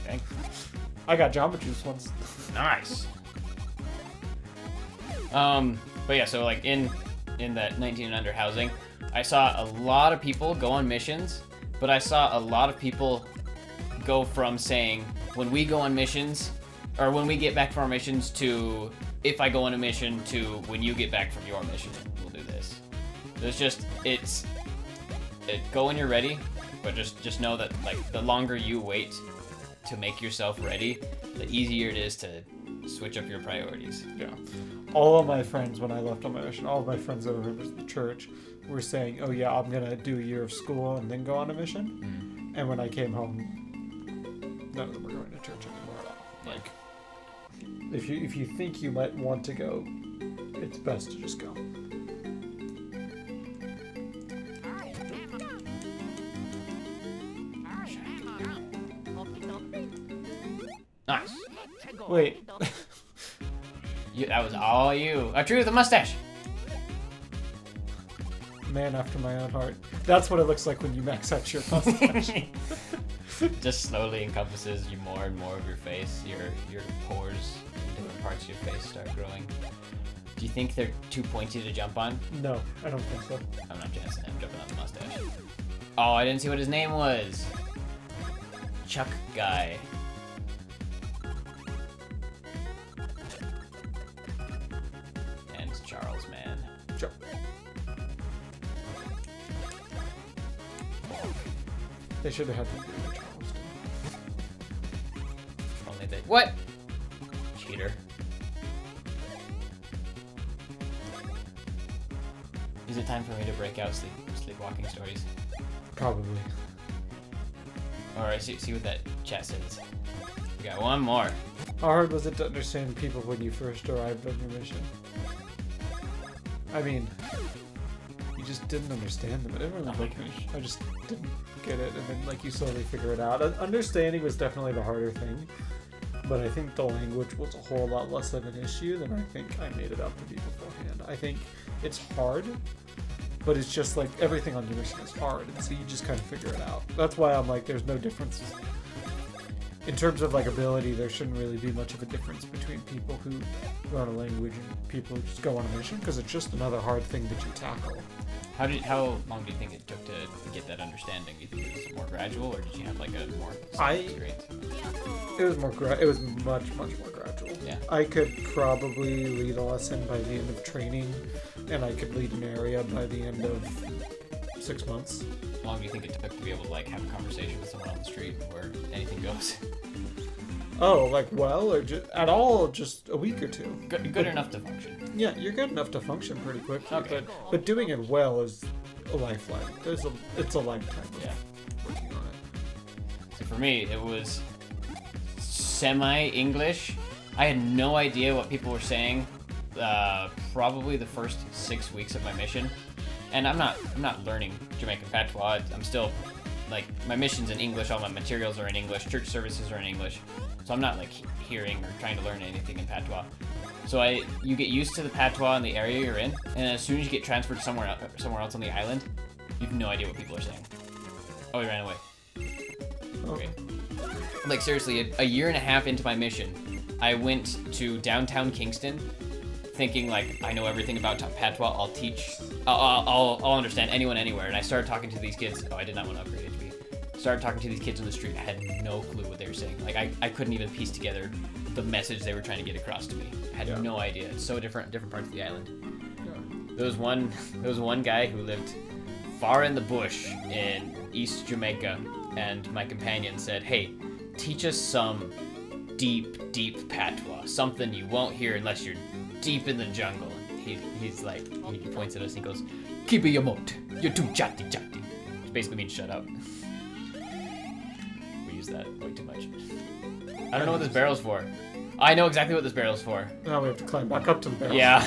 Thanks. I got Jamba Juice once. Nice. But yeah, so in that 19 and under housing, I saw a lot of people go on missions, but I saw a lot of people go from saying, when we go on missions, or when we get back from our missions, to if I go on a mission, to when you get back from your mission, we'll do this. It's go when you're ready, but just know that the longer you wait to make yourself ready, the easier it is to switch up your priorities. Yeah. All of my friends, when I left on my mission, all of my friends that were members of the church were saying, oh yeah, I'm going to do a year of school and then go on a mission. And when I came home, none of them were going to church anymore at all. If you think you might want to go, it's best to just go. Nice. Wait. That was all you. A tree with a mustache. Man after my own heart. That's what it looks like when you max out your mustache. Just slowly encompasses you more and more of your face. Your pores in different parts of your face start growing. Do you think they're too pointy to jump on? No, I don't think so. I'm not chancing him jumping on the mustache. Oh, I didn't see what his name was. Chuck guy. And Charles, man. Sure. They should have had them do the Charles. Only they. What? Cheater. Is it time for me to break out sleepwalking stories? Probably. Alright, see what that chat says. We got one more. How hard was it to understand people when you first arrived on your mission? I mean, you just didn't understand them. Everyone was like, I just didn't get it, and then like you slowly figure it out. Understanding was definitely the harder thing, but I think the language was a whole lot less of an issue than I think I made it out to be beforehand. I think it's hard, but it's just like everything on your mission is hard, and so you just kind of figure it out. That's why I'm like, there's no difference. In terms of like ability, there shouldn't really be much of a difference between people who learn a language and people who just go on a mission, because it's just another hard thing that you tackle. How long do you think it took to get that understanding? Do you think it was more gradual, or did you have like a more rate? It was it was much more gradual. Yeah. I could probably lead a lesson by the end of training, and I could lead an area by the end of 6 months. How long do you think it took to be able to like have a conversation with someone on the street where anything goes? Oh, like well, or at all, just a week or two. Good enough to function. Yeah, you're good enough to function pretty quickly. Okay. But doing it well is a lifeline. It's a lifetime of working on it. So for me, it was semi-English. I had no idea what people were saying. Probably the first 6 weeks of my mission, and I'm not learning Jamaican patois. I'm still like, my mission's in English. All my materials are in English. Church services are in English. So I'm not like hearing or trying to learn anything in patois. So you get used to the patois in the area you're in, and as soon as you get transferred somewhere else on the island, you have no idea what people are saying. Oh, he ran away. Okay. Like seriously, a year and a half into my mission, I went to downtown Kingston, thinking like I know everything about patois. I'll teach. I'll understand anyone anywhere. And I started talking to these kids. Oh, I did not want to upgrade HP. Started talking to these kids on the street. I had no clue what they were saying. Like I couldn't even piece together the message they were trying to get across to me. I had no idea. It's so different parts of the island. Yeah. There was one guy who lived far in the bush in East Jamaica, and my companion said, "Hey, teach us some deep patois, something you won't hear unless you're deep in the jungle." He's like, he points at us, he goes, "Keep your mouth, you're too chatty." Which basically means shut up. We use that way too much. I don't know what this barrel's for. I know exactly what this barrel's for. Now we have to climb back up to the barrel. Yeah.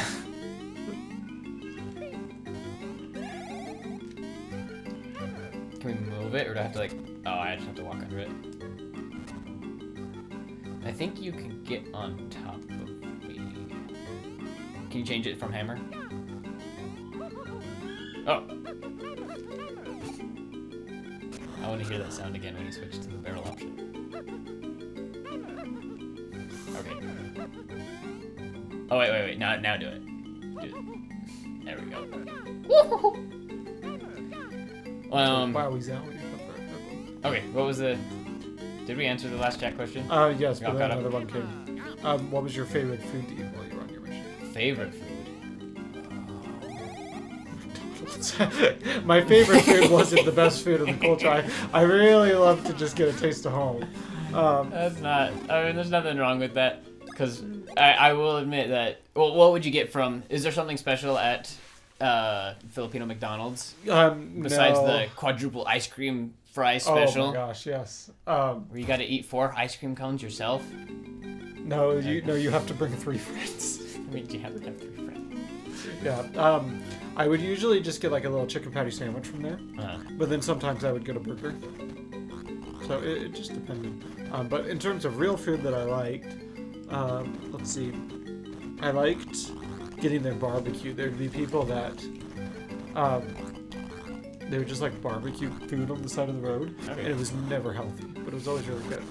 Can we move it, or do I have to like... Oh, I just have to walk under it. I think you can get on top of me. Can you change it from hammer? Oh! I want to hear that sound again when you switch to the barrel option. Okay. Oh, wait. Now do it. Do it. There we go. Woo-hoo-hoo. Okay, what was the... Did we answer the last chat question? Yes, but then another one came. What was your favorite food to eat while you were on your mission? Favorite food? My favorite food wasn't the best food in the culture. I really love to just get a taste of home. That's not... I mean, there's nothing wrong with that. Because I will admit that... Well, what would you get from... Is there something special at Filipino McDonald's? Besides the quadruple ice cream fry special? Oh my gosh, yes. Where you got to eat 4 ice cream cones yourself? No, you have to bring 3 friends. I mean, you have to have 3 friends. Yeah. I would usually just get like a little chicken patty sandwich from there, but then sometimes I would get a burger. So it just depended. But in terms of real food that I liked, let's see. I liked getting their barbecue. There'd be people that they would just like barbecue food on the side of the road, and it was never healthy, but it was always really good.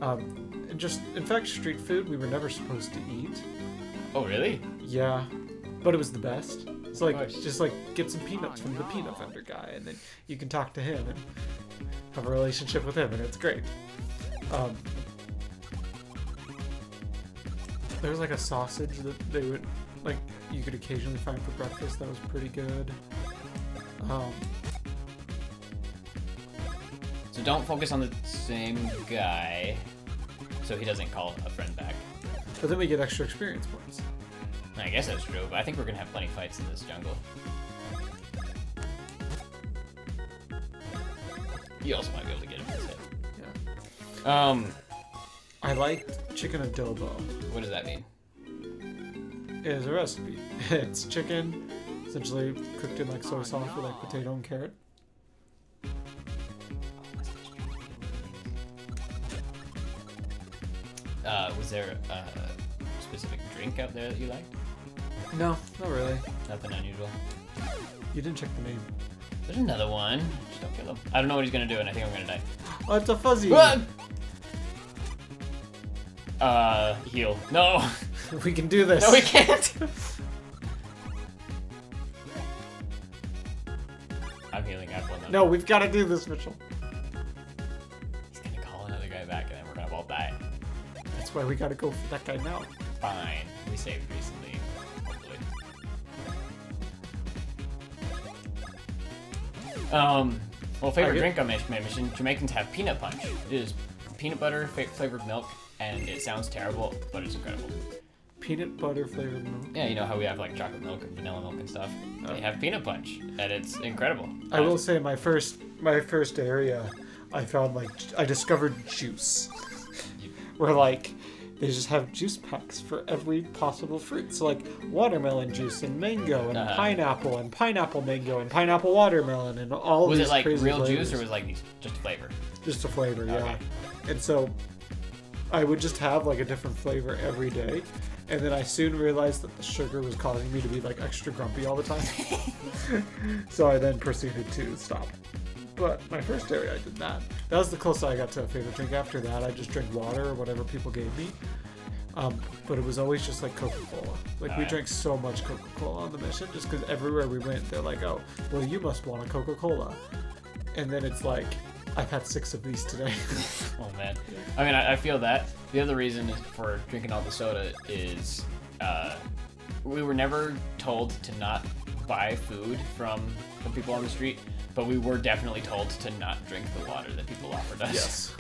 And just, in fact, street food we were never supposed to eat. Oh, really? Yeah, but it was the best. It's like, just like get some peanuts from the peanut vendor guy, and then you can talk to him and have a relationship with him, and it's great. There was like a sausage that they would, like, you could occasionally find for breakfast that was pretty good. So don't focus on the same guy, so he doesn't call a friend back. But then we get extra experience points. I guess that's true, but I think we're gonna have plenty of fights in this jungle. You also might be able to get him in his head. Yeah. I liked chicken adobo. What does that mean? It is a recipe. It's chicken, essentially cooked in like soy sauce with like potato and carrot. Was there a specific drink out there that you liked? No, not really. Nothing unusual. You didn't check the name. There's another one. Just don't kill him. I don't know what he's gonna do, and I think I'm gonna die. Oh, it's a fuzzy. What? Heal. No. We can do this. No, we can't. I'm healing. I've won. No, we've got to do this, Mitchell. He's gonna call another guy back, and then we're gonna all die. That's why we got to go for that guy now. Fine. We saved recently. Hopefully. Well, favorite drink on my mission. Jamaicans have peanut punch. It is peanut butter flavored milk, and it sounds terrible, but it's incredible. Peanut butter flavored milk? Yeah, you know how we have like chocolate milk and vanilla milk and stuff. They have peanut punch, and it's incredible. I will say my first area, I found like I discovered juice. Where like they just have juice packs for every possible fruit. So like watermelon juice and mango and pineapple and pineapple mango and pineapple watermelon and all was these it like crazy real flavors. juice or was it like just a flavor? Just a flavor, yeah. Okay. And so I would just have like a different flavor every day. And then I soon realized that the sugar was causing me to be like extra grumpy all the time. So I then proceeded to stop. But my first area, I did that. That was the closest I got to a favorite drink. After that, I just drank water or whatever people gave me. But it was always just like Coca-Cola. Like we drank so much Coca-Cola on the mission just because everywhere we went, they're like, oh, well, you must want a Coca-Cola. And then it's like, I've had 6 of these today. Oh, man. I mean, I feel that. The other reason for drinking all the soda is we were never told to not buy food from people on the street, but we were definitely told to not drink the water that people offered us. Yes.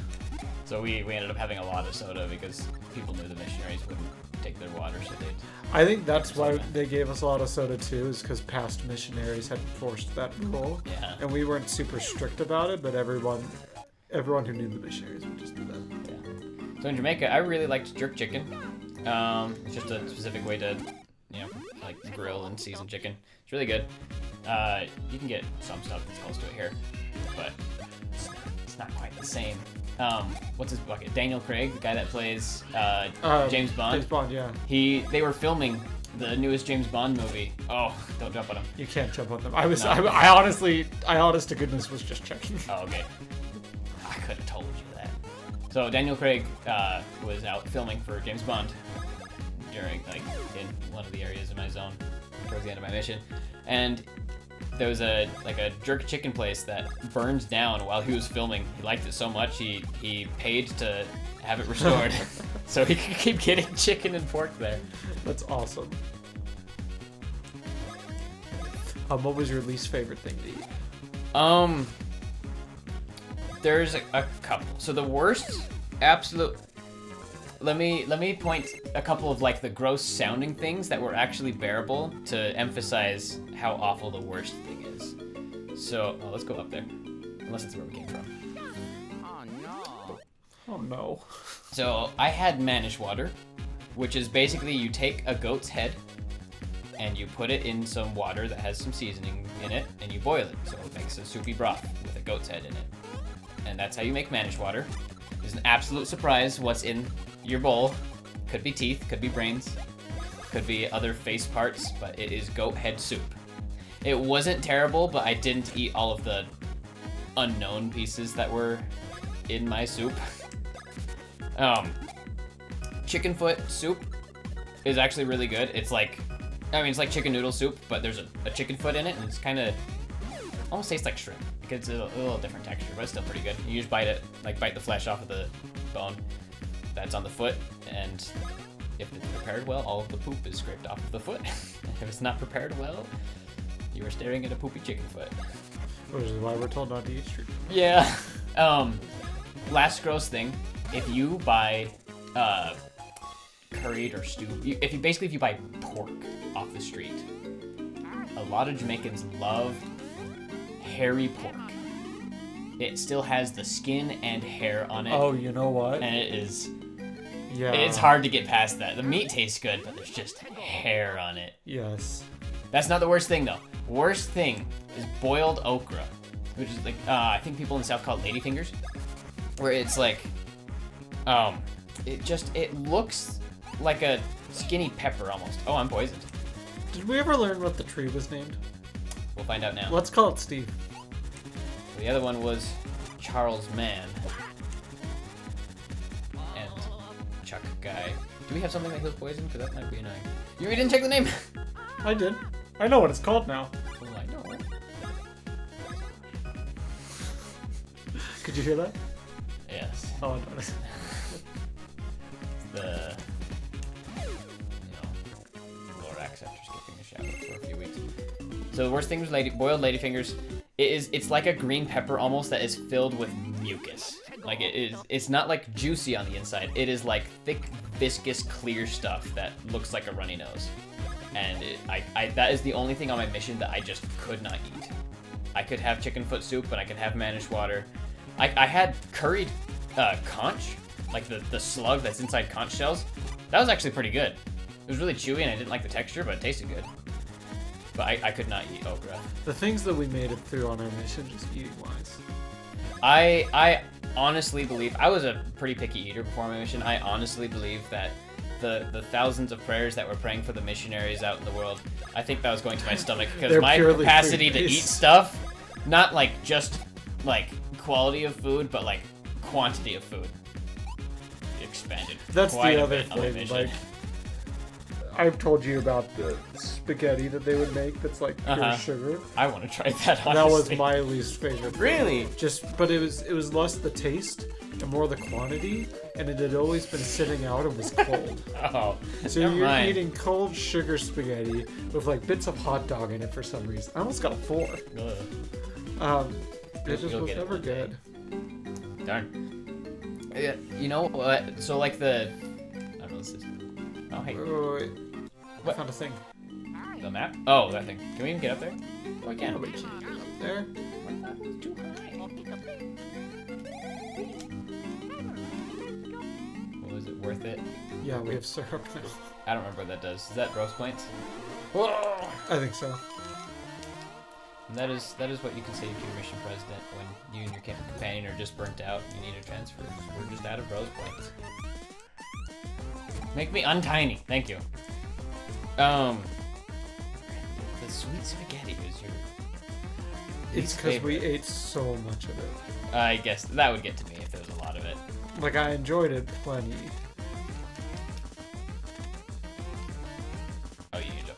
So we ended up having a lot of soda because people knew the missionaries wouldn't take their water, so they'd... I think that's why they gave us a lot of soda too, is because past missionaries had forced that rule. Yeah. And we weren't super strict about it, but everyone who knew the missionaries would just do that. Yeah. So in Jamaica, I really liked jerk chicken. It's just a specific way to, like grill and season chicken. It's really good. You can get some stuff that's close to it here, but it's not quite the same. What's his bucket? Daniel Craig, the guy that plays James Bond. James Bond, yeah. They were filming the newest James Bond movie. Oh, don't jump on him. You can't jump on them. I honest to goodness was just checking. Oh, okay. I could have told you that. So Daniel Craig was out filming for James Bond during, like, in one of the areas of my zone towards the end of my mission, and there was a jerk chicken place that burned down while he was filming. He liked it so much he paid to have it restored, so he could keep getting chicken and pork there. That's awesome. What was your least favorite thing to eat? There's a couple. So the worst, absolute. Let me point a couple of like the gross sounding things that were actually bearable to emphasize how awful the worst thing is. So let's go up there, unless it's where we came from. Oh no. Oh no. So I had manish water, which is basically you take a goat's head and you put it in some water that has some seasoning in it and you boil it. So it makes a soupy broth with a goat's head in it. And that's how you make manish water. It's an absolute surprise what's in your bowl. Could be teeth, could be brains, could be other face parts, but it is goat head soup. It wasn't terrible, but I didn't eat all of the unknown pieces that were in my soup. Chicken foot soup is actually really good. It's like, it's like chicken noodle soup, but there's a chicken foot in it, and it's kind of, almost tastes like shrimp. It gets a little different texture, but it's still pretty good. You just bite it, like bite the flesh off of the bone that's on the foot, and if it's prepared well, all of the poop is scraped off of the foot. If it's not prepared well, you are staring at a poopy chicken foot. Which is why we're told not to eat street food. Yeah. Last gross thing, if you buy curried or stewed, if you buy pork off the street, a lot of Jamaicans love hairy pork. It still has the skin and hair on it. Oh, you know what? And it is. Yeah. It's hard to get past that. The meat tastes good, but there's just hair on it. Yes. That's not the worst thing though. Worst thing is boiled okra, which is like I think people in the South call it ladyfingers, where it's like, it looks like a skinny pepper almost. Oh, I'm poisoned. Did we ever learn what the tree was named? We'll find out now. Let's call it Steve. The other one was Charles Mann and Chuck Guy. Do we have something that kills poison? Because that might be annoying. You didn't check the name. I did. I know what it's called now. Oh, I know. Could you hear that? Yes. Oh, I noticed. The Lorax after skipping a shower for a few weeks. So the worst thing was boiled ladyfingers. It's like a green pepper almost that is filled with mucus. Like it's not like juicy on the inside. It is like thick, viscous, clear stuff that looks like a runny nose. And that is the only thing on my mission that I just could not eat. I could have chicken foot soup, and I could have manish water. I had curried conch, like the slug that's inside conch shells. That was actually pretty good. It was really chewy, and I didn't like the texture, but it tasted good. But I could not eat okra. The things that we made it through on our mission, just eating wise. I honestly believe, I was a pretty picky eater before my mission. I honestly believe that the thousands of prayers that we're praying for the missionaries out in the world, I think that was going to my stomach because my capacity to eat stuff, not like just like quality of food, but like quantity of food, expanded. That's quite the a other bit on the thing. mission. Like, I've told you about the spaghetti that they would make that's like pure sugar. I want to try that. Honestly. That was my least favorite thing. Really? But it was less the taste and more the quantity, and it had always been sitting out and was cold. Oh, so you're eating cold sugar spaghetti with like bits of hot dog in it for some reason. I almost got a 4. It just was never good. Darn. Yeah, you know what? So like I don't know this is. Oh hey. Wait. What? I found a thing. The map? Oh, that thing. Can we even get up there? Oh, I can. Oh, we can't get up there. That was too high. What was it? Worth it? Yeah, we have syrup now. I don't remember what that does. Is that gross points? Whoa! I think so. And that is what you can say to your mission president when you and your companion are just burnt out and you need a transfer. We're just out of bros points. Make me untiny. Thank you. The sweet spaghetti is your. It's because we ate so much of it. I guess that would get to me if there was a lot of it. Like, I enjoyed it plenty. Oh, you do.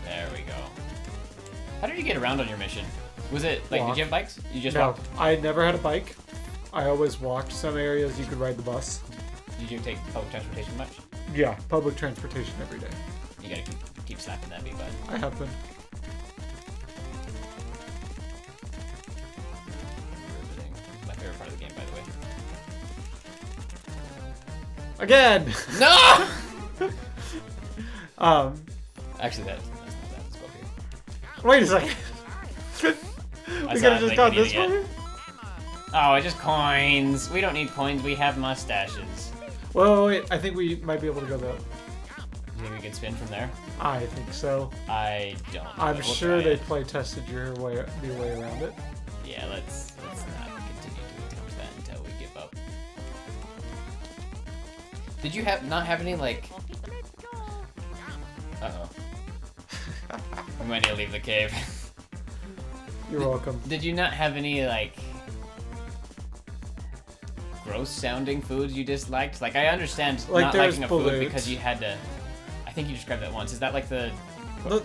There we go. How did you get around on your mission? Was it like, did you have bikes? You just walked? I never had a bike. I always walked. Some areas you could ride the bus. Did you take public transportation much? Yeah, public transportation every day. You gotta keep slapping that beat, bud. I have been. My favorite part of the game, by the way. Again! No! Actually, that's not bad. Let's go here. Wait a second. We could have just done this one? Oh, just coins. We don't need coins. We have mustaches. Well, wait. I think we might be able to go the. You think we can spin from there? I think so. I don't know. I'm We'll sure try they it. play tested the way around it. Yeah, let's not continue to attempt that until we give up. Did you not have any like? Uh-oh. We might need to leave the cave. You're welcome. Did you not have any like gross sounding foods you disliked? Like I understand Like, not there's liking a food balut. because you had to. I think you described that once. Is that like the?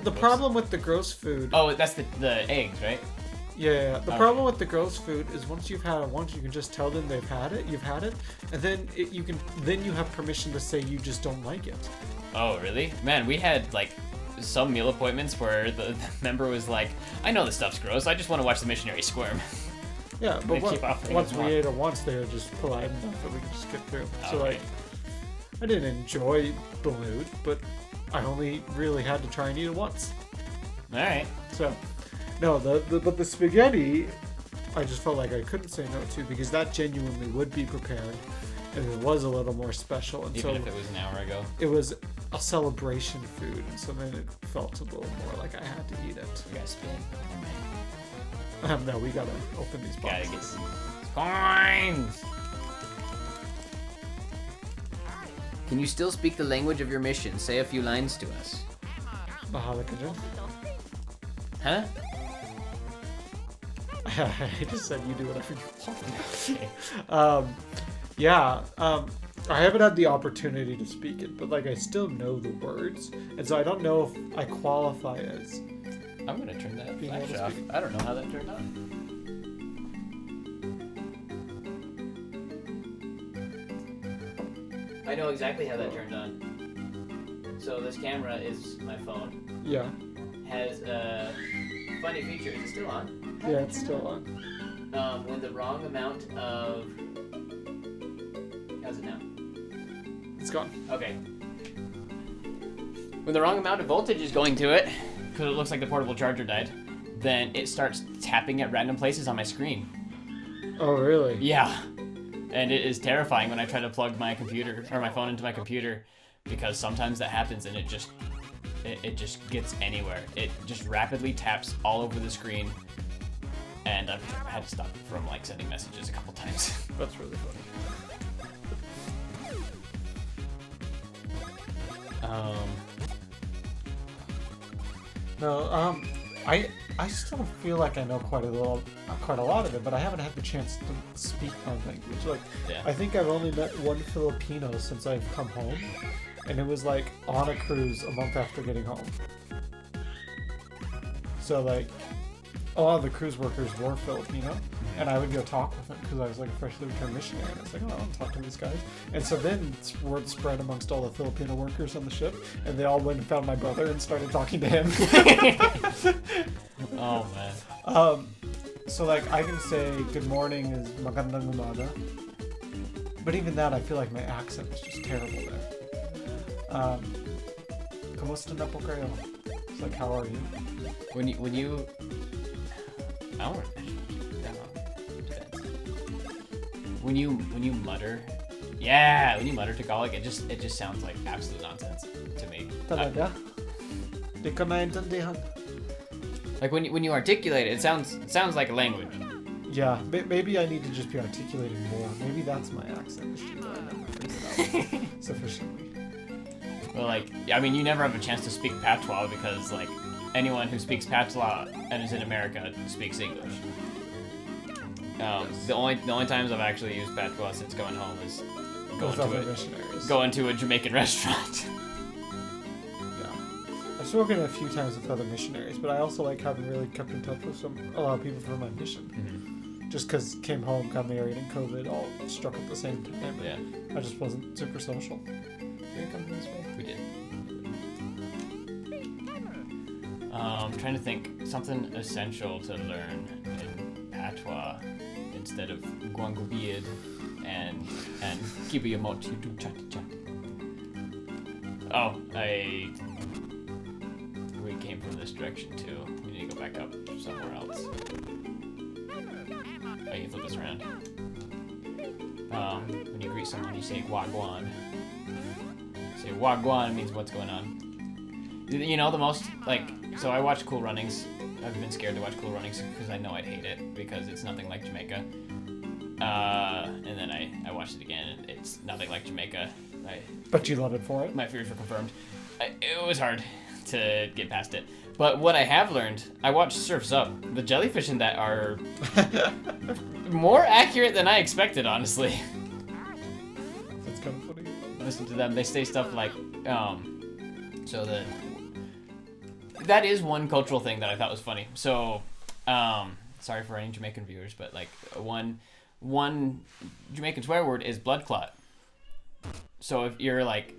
The problem with the gross food. Oh, that's the eggs, right? Yeah. The Okay. problem with the gross food is once you've had it once, you can just tell them you've had it, and then you have permission to say you just don't like it. Oh, really? Man, we had like some meal appointments where the member was like, "I know this stuff's gross. I just want to watch the missionary squirm." Yeah, They but keep offering once us we more. ate it once, they were just polite enough that we could just skip through. So Okay. like, I didn't enjoy balut, but I only really had to try and eat it once. All right. So, no, but the spaghetti, I just felt like I couldn't say no to because that genuinely would be prepared, and it was a little more special, and Even so if it was an hour ago. it was a celebration food, and so then it felt a little more like I had to eat it. We gotta spin. No, we gotta open these Gotta boxes. get some coins. Can you still speak the language of your mission? Say a few lines to us. Mahalo ka Huh? I just said you do whatever you Okay. want. I haven't had the opportunity to speak it, but like I still know the words, and so I don't know if I qualify as. I'm gonna turn that Being flash able to off. speak. I don't know how that turned on. I know exactly how that turned on. So this camera is my phone. Yeah, Has a funny feature. Is it still on? yeah, it's still on. When the wrong amount of... How's it now? It's gone. Okay. When the wrong amount of voltage is going to it, because it looks like the portable charger died, then it starts tapping at random places on my screen. Oh, really? Yeah. And it is terrifying when I try to plug my computer or my phone into my computer, because sometimes that happens and it just gets anywhere. It just rapidly taps all over the screen, and I've had to stop from like sending messages a couple times. That's really funny. No, I still feel like I know quite a lot of it, but I haven't had the chance to speak my language. Like, Yeah. I think I've only met one Filipino since I've come home, and it was like on a cruise a month after getting home. So like, a lot of the cruise workers were Filipino, and I would go talk with them because I was like a freshly returned missionary, and I was like, oh, I want to talk to these guys. And so then word spread amongst all the Filipino workers on the ship, and they all went and found my brother and started talking to him. Oh man. So like I can say good morning is magandang umaga, but even that I feel like my accent is just terrible there. Kamusta na po kayo? It's like, how are you? When you I don't when you mutter, yeah, when you mutter Tagalog, it just sounds like absolute nonsense to me. Talaga? Di ko naintindihan. Like when you articulate it, it sounds like a language. Yeah, maybe I need to just be articulating more. Maybe that's my accent issue that I never figured out sufficiently. Well, like, I mean, you never have a chance to speak patois because, like, anyone who speaks patois and is in America speaks English. The only times I've actually used patois since going home is With other missionaries. going to a Jamaican restaurant. I've spoken a few times with other missionaries, but I also like haven't really kept in touch with a lot of people from my mission. Mm-hmm. Just because came home, got married, and COVID all struck at the same time. Yeah, I just wasn't super social. Did you come this way? we did. I'm trying to think something essential to learn in patois instead of guangubid and kibiyamot. Oh, we came from this direction too. We need to go back up somewhere else. Oh, you flip this around. When you greet someone, you say wagwan. You say wagwan means what's going on. You know the most, like, so I watch Cool Runnings. I've been scared to watch Cool Runnings because I know I'd hate it because it's nothing like Jamaica. And then I watched it again and it's nothing like Jamaica. But you love it for it? My fears were confirmed. It was hard to get past it. But what I have learned, I watched Surf's Up. The jellyfish in that are more accurate than I expected, honestly. That's kind of funny. Listen to them. They say stuff like, that is one cultural thing that I thought was funny. So, sorry for any Jamaican viewers, but like one Jamaican swear word is blood clot. So if you're like,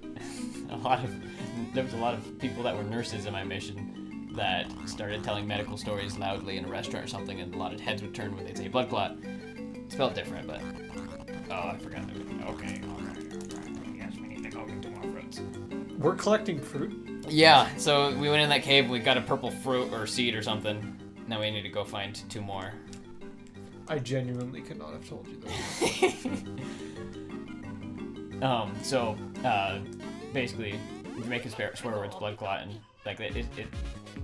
there was a lot of people that were nurses in my mission that started telling medical stories loudly in a restaurant or something, and a lot of heads would turn when they'd say blood clot. Spelled different, but I forgot. Okay. Yes, we need to go get 2 more fruits. We're collecting fruit? Yeah, so we went in that cave, we got a purple fruit or seed or something. Now we need to go find 2 more. I genuinely could not have told you that. Basically, Jamaican swear words blood clot, and like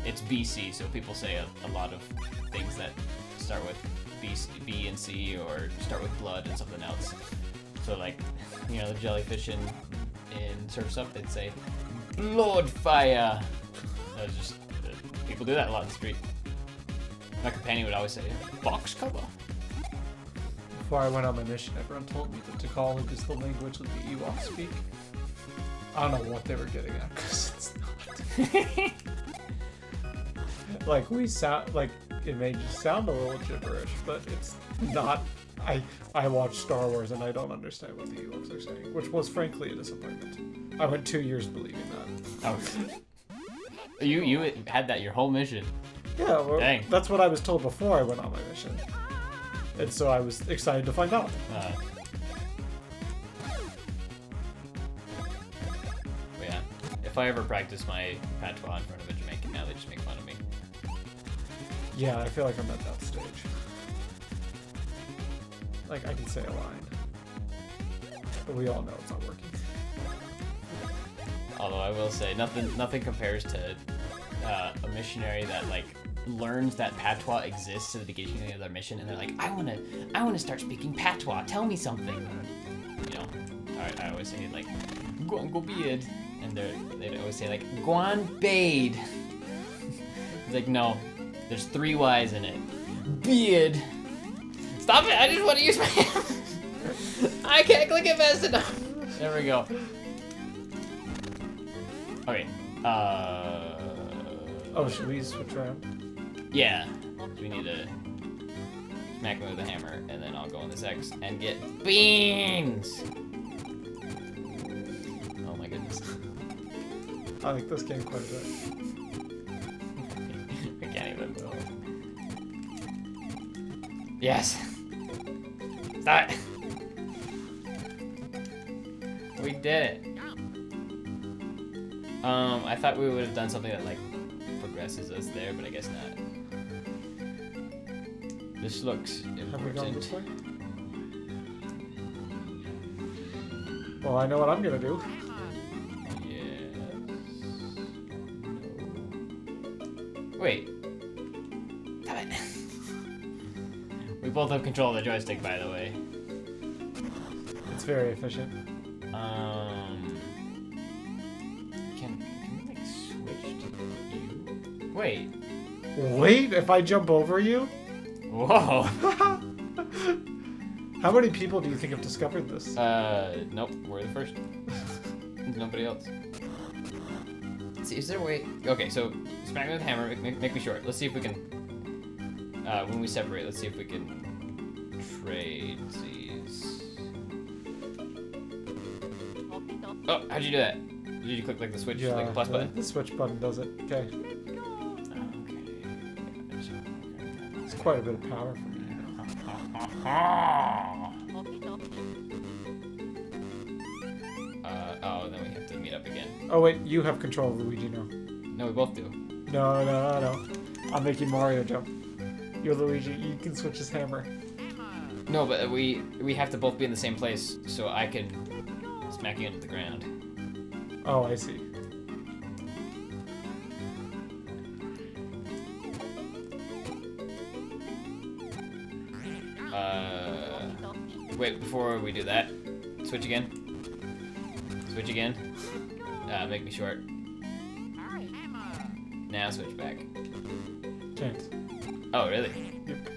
it's BC, so people say a lot of things that start with B and C, or start with blood and something else. So like, you know, the jellyfish in Surf's Up, they'd say blood fire. That was just people do that a lot in the street. My companion would always say box cover. Before I went on my mission, everyone told me that Tagalog is the language that the Ewoks speak. I don't know what they were getting at, because it's not. Like, we sound, like, it may just sound a little gibberish, but it's not. I watch Star Wars and I don't understand what the Ewoks are saying, which was frankly a disappointment. I went 2 years believing that. Oh. You had that your whole mission. Yeah, well, dang. That's what I was told before I went on my mission. And so I was excited to find out. Yeah. If I ever practice my patois in front of a Jamaican now, they just make fun of me. Yeah, I feel like I'm at that stage. Like, I can say a line. But we all know it's not working. Although I will say, nothing compares to a missionary that, like, learns that patois exists at the beginning of their mission, and they're like, I wanna start speaking patois. Tell me something. You know, I always say like, go beard, and they'd always say like, guan bade. It's like, no, there's 3 Y's in it. Beard. Stop it! I just want to use my hand. I can't click it fast enough. There we go. Okay. Oh, should we switch around? Yeah, we need to smack me with a hammer, and then I'll go in this X and get beans! Oh my goodness. I like this game quite a bit. I can't even move. Yes! Stop it! We did it! I thought we would have done something that, like, progresses us there, but I guess not. This looks important. Have we gone this way? Well, I know what I'm gonna do. Yes. No. Wait. Damn it. We both have control of the joystick, by the way. It's very efficient. Can we, like, switch to you? Wait. Wait, if I jump over you? Whoa. How many people do you think have discovered this? Nope, we're the first. There's nobody else. Let's see, is there a way? Okay, so smack me with a hammer, make me short. Let's see if we can, when we separate, let's see if we can trade these. Oh, how'd you do that? Did you click like the switch, like the plus button? The switch button does it. Okay. It's quite a bit of power for me oh, then we have to meet up again. Oh wait, you have control of Luigi now. No, we both do. No. I'm making Mario jump. You're Luigi, you can switch his hammer. No, but we have to both be in the same place so I can smack you into the ground. Oh, I see. Wait, before we do that, switch again. Switch again. Make me short. Now switch back. Can't. Oh, really? Yep.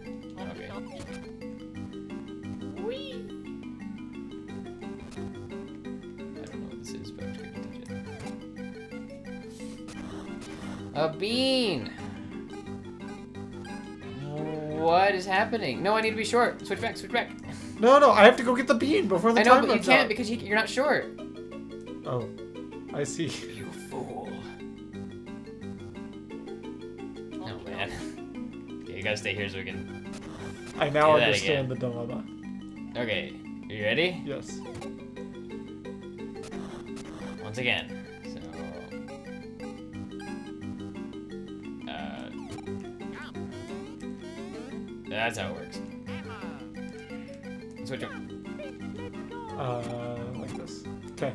Okay. I don't know what this is, but I'm just gonna touch it. A bean! What is happening? No, I need to be short. Switch back, switch back. No, I have to go get the bean before the I know, time but you runs can't out. because you're not short. Oh, I see. You fool. Oh, man. Okay, you gotta stay here so we can... I now Do that understand again. the dilemma. Okay, are you ready? Yes. Once again. So... That's how it works. Switch up. Like this. Okay.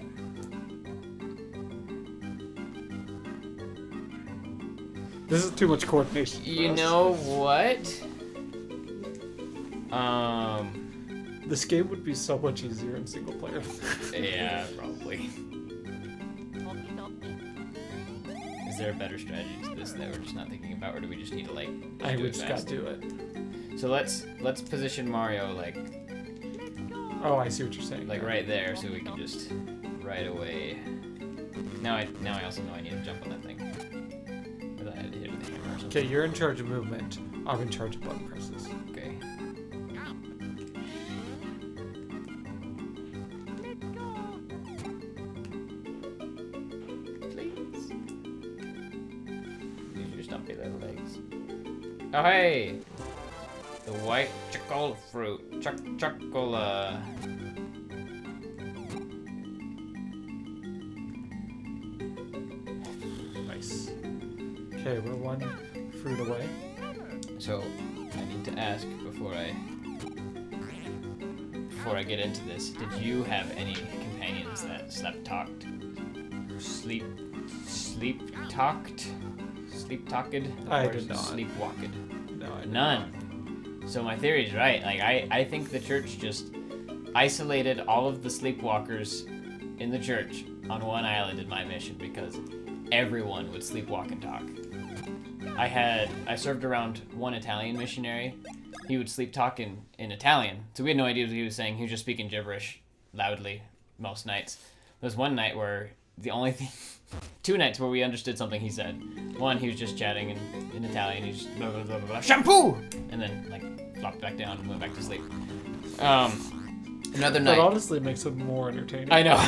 This is too much coordination. for You us. know what? This game would be so much easier in single player. Yeah, probably. Is there a better strategy to this that we're just not thinking about, or do we just need to like? I do would it just fast? gotta do it. So let's position Mario like Oh, I see what you're saying. right there, so we can just right away. Now I also know I need to jump on that thing. Or I had to hit it with a hammer or something. Okay, you're in charge of movement. I'm in charge of button presses. Okay. Please. Use your stumpy little legs. Oh hey! The white chocolate fruit. Chocolate. Nice. Okay, we're one fruit away. So I need to ask before I get into this. Did you have any companions that sleep-talked? Sleep-talked? I Or did not. Sleepwalked? No, I did None. So my theory is right. Like I think the church just isolated all of the sleepwalkers in the church on one island in my mission because everyone would sleepwalk and talk. I served around one Italian missionary. He would sleep talk in Italian, so we had no idea what he was saying. He was just speaking gibberish loudly most nights. There was one night where the only thing, 2 nights where we understood something he said. One, he was just chatting in Italian. He just blah blah blah blah blah, shampoo, and then like flopped back down and went back to sleep. Another night. That honestly makes it more entertaining. I know.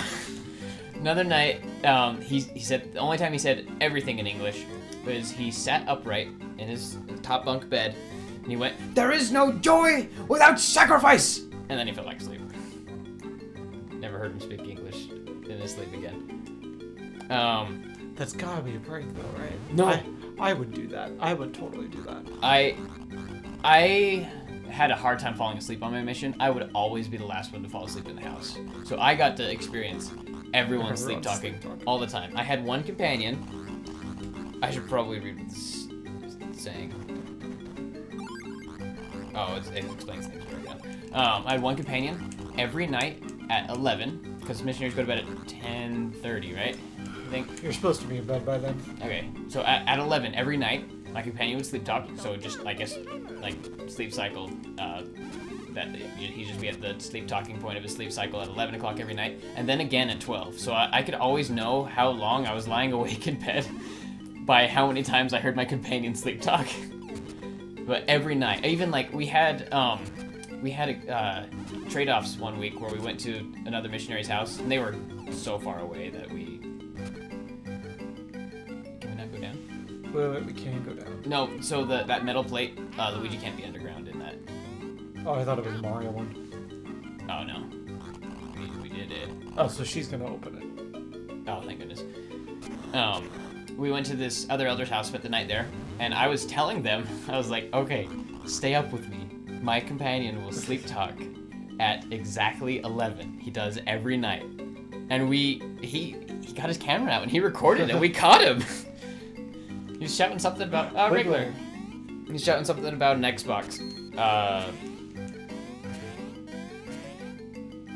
Another night, he said the only time he said everything in English was he sat upright in his top bunk bed and he went, "There is no joy without sacrifice," and then he fell back asleep. Never heard him speak English in his sleep again. That's gotta be a prank though, right? No. I would do that. I would totally do that. I had a hard time falling asleep on my mission. I would always be the last one to fall asleep in the house. So I got to experience everyone sleep talking sleep-talking. all the time. I had one companion. I should probably read what this is saying. Oh, it explains things right now. I had one companion every night at 11, because missionaries go to bed at 10:30, right? I think. You're supposed to be in bed by then. Okay, so at 11 every night, my companion would sleep talk. So just I guess like sleep cycle. That he'd just be at the sleep talking point of his sleep cycle at 11 o'clock every night, and then again at 12. So I could always know how long I was lying awake in bed by how many times I heard my companion sleep talk. But every night, even like we had trade-offs one week where we went to another missionary's house, and they were so far away that we. Can we not go down? Wait, we can go down. No, so that metal plate, Luigi can't be underground in that. Oh, I thought it was a Mario one. Oh no, we did it. Oh, so she's gonna open it. Oh, thank goodness. We went to this other elder's house, spent the night there, and I was telling them, I was like, okay, stay up with me. my companion will sleep talk at exactly 11. He does every night. And he got his camera out and he recorded it. We caught him. He's shouting something about regular. He's shouting something about an Xbox.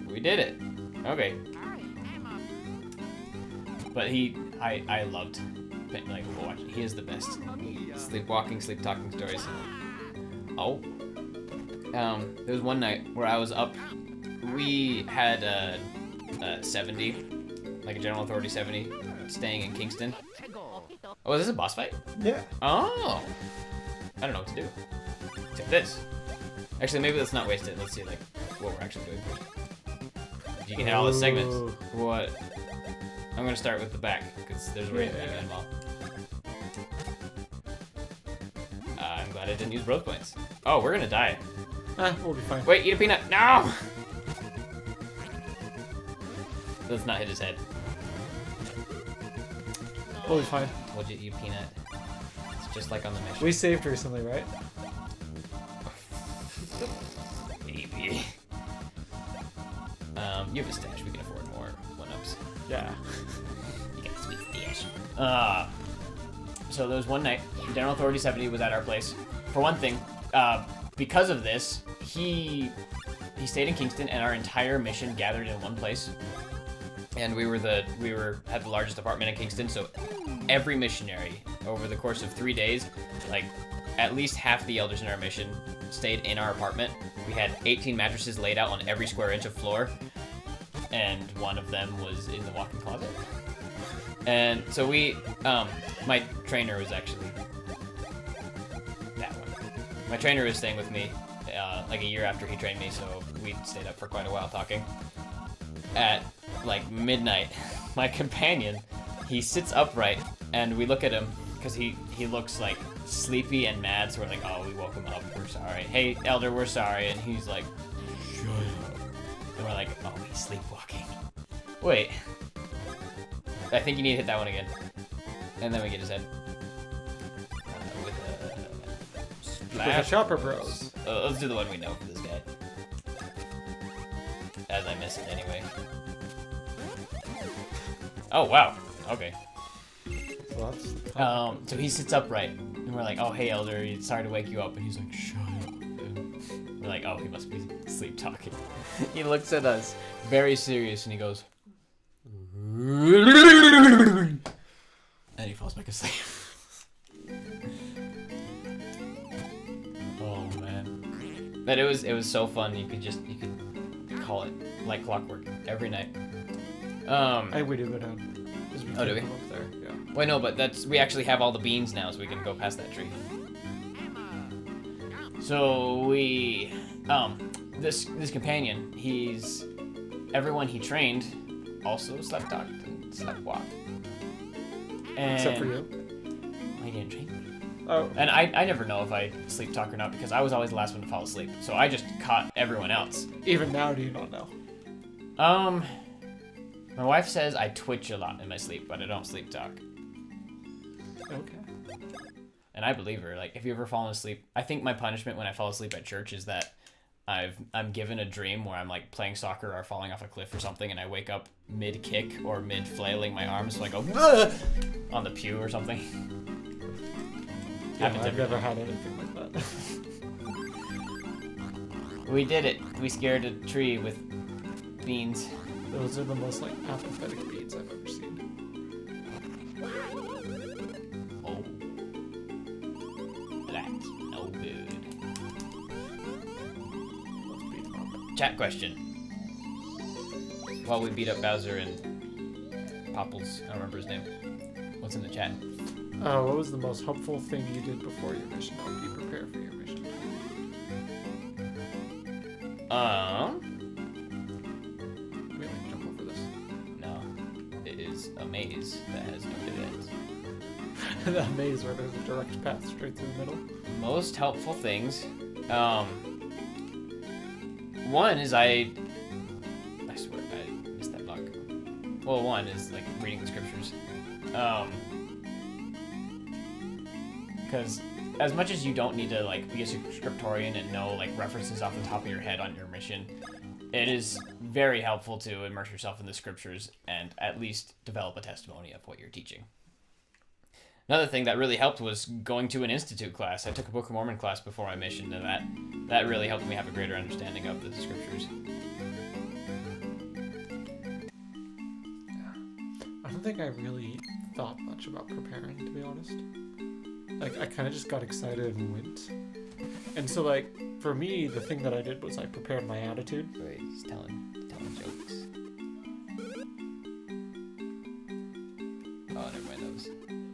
We did it. Okay. But I loved like watching. He is the best. Sleepwalking, sleep talking stories. Oh. There was one night where I was up. We had a 70, like a General Authority 70, staying in Kingston. Oh, is this a boss fight? Yeah. Oh. I don't know what to do. Except this. Actually, maybe let's not waste it. Let's see like what we're actually doing first. You can hit all the segments. What? I'm gonna start with the back because there's a way to get involved. I'm glad I didn't use growth points. Oh, we're gonna die. We'll be fine. Wait, eat a peanut. No! Let's not hit his head. We'll be fine. What'd you eat, peanut? It's just like on the mission. We saved recently, right? Maybe. You have a stash. We can afford more one-ups. Yeah. You got a sweet stash. So there was one night, General Authority 70 was at our place. For one thing, because of this, he stayed in Kingston, and our entire mission gathered in one place. And we had the largest apartment in Kingston, so every missionary over the course of 3 days, like at least half the elders in our mission stayed in our apartment. We had 18 mattresses laid out on every square inch of floor, and one of them was in the walk-in closet. And so my trainer was actually that one. My trainer was staying with me like a year after he trained me, so we stayed up for quite a while talking. At like midnight, my companion, he sits upright, and we look at him because he looks like sleepy and mad, so we're like, oh, we woke him up, we're sorry. Hey, elder, we're sorry. And he's like, shut up. And we're like, oh, he's sleepwalking. Wait. I think you need to hit that one again. And then we get his head. With a splash. With a Chopper Bros. Let's do the one we know for this guy. As I missed it anyway. Oh, wow. Okay. So he sits upright, and we're like, oh, hey, elder, sorry to wake you up. And he's like, shut up. And we're like, oh, he must be sleep talking. He looks at us, very serious, and he goes, and he falls back asleep. Oh, man. But it was so fun. You could call it like clockwork every night. I think we do go down. Oh, do we? Up there. Yeah. Wait, no, but we actually have all the beans now, so we can go past that tree. So this companion, everyone he trained also slept talked and slept walked. Except for you. He didn't train me. Oh. And I never know if I sleep talk or not because I was always the last one to fall asleep. So I just caught everyone else. Even now, do you not know? My wife says I twitch a lot in my sleep, but I don't sleep talk. Okay. And I believe her. Like, if you ever fallen asleep, I think my punishment when I fall asleep at church is that I'm given a dream where I'm like playing soccer or falling off a cliff or something, and I wake up mid kick or mid flailing my arms, so I go on the pew or something. Yeah, I've never had anything like that. We did it. We scared a tree with beans. Those are the most like apathetic beads I've ever seen. Oh, that's no good. Let's beat them up. Chat question. While we beat up Bowser and Popples, I don't remember his name. What's in the chat? What was the most helpful thing you did before your mission? How would you prepare for your mission? We like jump over this. No. It is a maze that has no dead ends. That maze where there's a direct path straight through the middle. Most helpful things. One is I swear I missed that block. Well, one is like reading the scriptures. Because as much as you don't need to like be a scriptorian and know like references off the top of your head on your mission, it is very helpful to immerse yourself in the scriptures and at least develop a testimony of what you're teaching. Another thing that really helped was going to an institute class. I took a Book of Mormon class before my mission, and that really helped me have a greater understanding of the scriptures. I don't think I really thought much about preparing, to be honest. Like, I kind of just got excited and went. And so, like, for me, the thing that I did was I prepared my attitude. Wait, he's telling jokes. Oh, never mind those.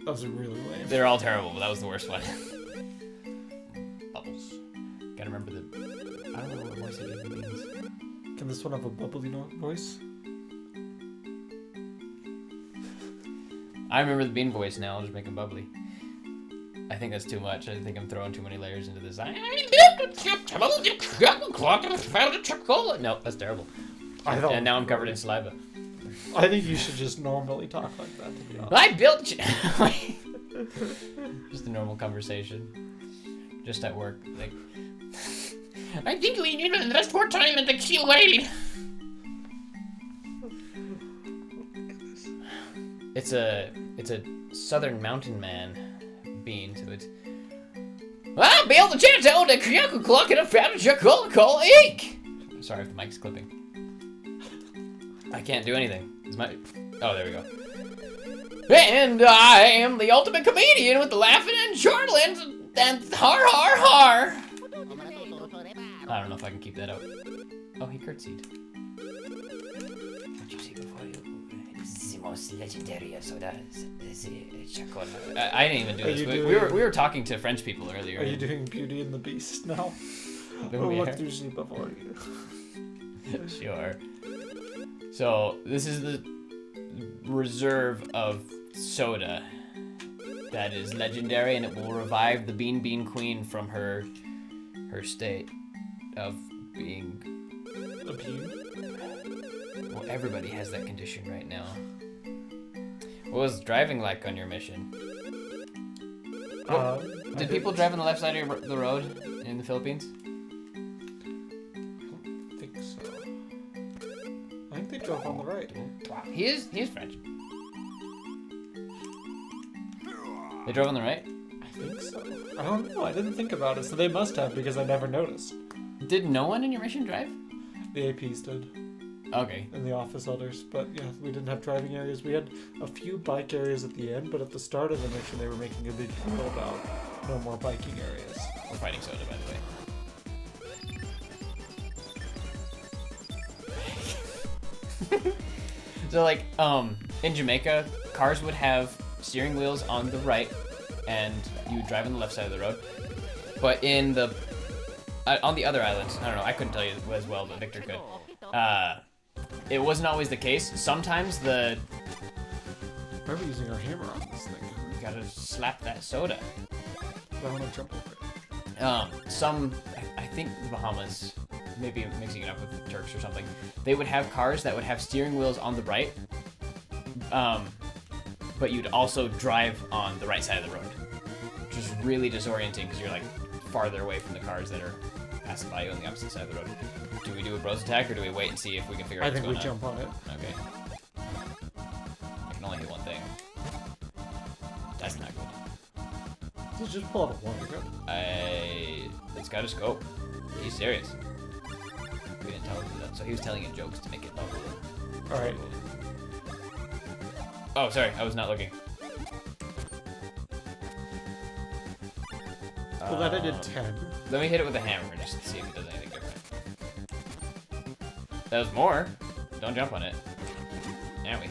Those are really lame. They're all terrible, but that was the worst one. Bubbles. Gotta remember the... I don't know what voice it even means. Can this one have a bubbly voice? I remember the bean voice now, I'll just make him bubbly. I think that's too much. I think I'm throwing too many layers into this. No, that's terrible. And now I'm covered in saliva. I think you should just normally talk like that, to be honest. I built... Just a normal conversation. Just at work. Like, I think we need to invest more time in the QA. It's a southern mountain man bean, so it's... I built the chateau, the Kyoku clock, and I found a charcoal ink! Sorry if the mic's clipping. I can't do anything. Is my... Oh, there we go. And I am the ultimate comedian with the laughing and chortling and har har har! I don't know if I can keep that out. Oh, he curtsied. What you see before you? It's the most legendary of sodas. I didn't even do this. We were talking to French people earlier. Are you doing Beauty and the Beast now? What you see before you? Sure. So this is the reserve of soda that is legendary, and it will revive the Bean Queen from her state of being a bean. Well, everybody has that condition right now. What was driving like on your mission? Did people drive on the left side of the road in the Philippines? I think so. I think they drove on the right. He is French. They drove on the right? I think so. I don't know. I didn't think about it, so they must have because I never noticed. Did no one in your mission drive? The APs did. Okay. And the office elders, but yeah, we didn't have driving areas. We had a few bike areas at the end, but at the start of the mission, they were making a big deal about no more biking areas. We're fighting soda, by the way. So, like, in Jamaica, cars would have steering wheels on the right, and you would drive on the left side of the road. But in the on the other islands, I don't know, I couldn't tell you as well, but Victor could. It wasn't always the case. Sometimes Why are we using our hammer on this thing? You gotta slap that soda. I want to jump over it. I think the Bahamas, maybe mixing it up with the Turks or something, they would have cars that would have steering wheels on the right, but you'd also drive on the right side of the road, which is really disorienting because you're like farther away from the cars that are passing by you on the opposite side of the road. Do we do a bros attack or do we wait and see if we can figure out what's going on? I think we jump on it. Okay. I can only hit one thing. That's not good. Just pull out a water gun. It's got a scope. He's serious. We didn't tell him to do that. So he was telling you jokes to make it bubble. Alright. Oh, sorry. I was not looking. Well, that I did 10. Let me hit it with a hammer just to see if it does anything different. That was more. Don't jump on it. Owie.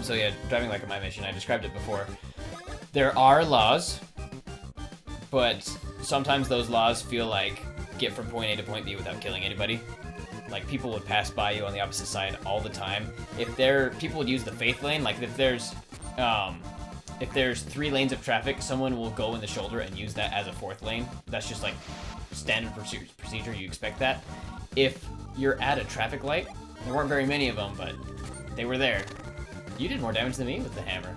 So yeah, driving like my mission, I described it before. There are laws, but sometimes those laws feel like get from point A to point B without killing anybody. Like people would pass by you on the opposite side all the time. People would use the faith lane, like if there's 3 lanes of traffic, someone will go in the shoulder and use that as a 4th lane. That's just like standard procedure, you expect that. If you're at a traffic light, there weren't very many of them, but they were there. You did more damage than me with the hammer.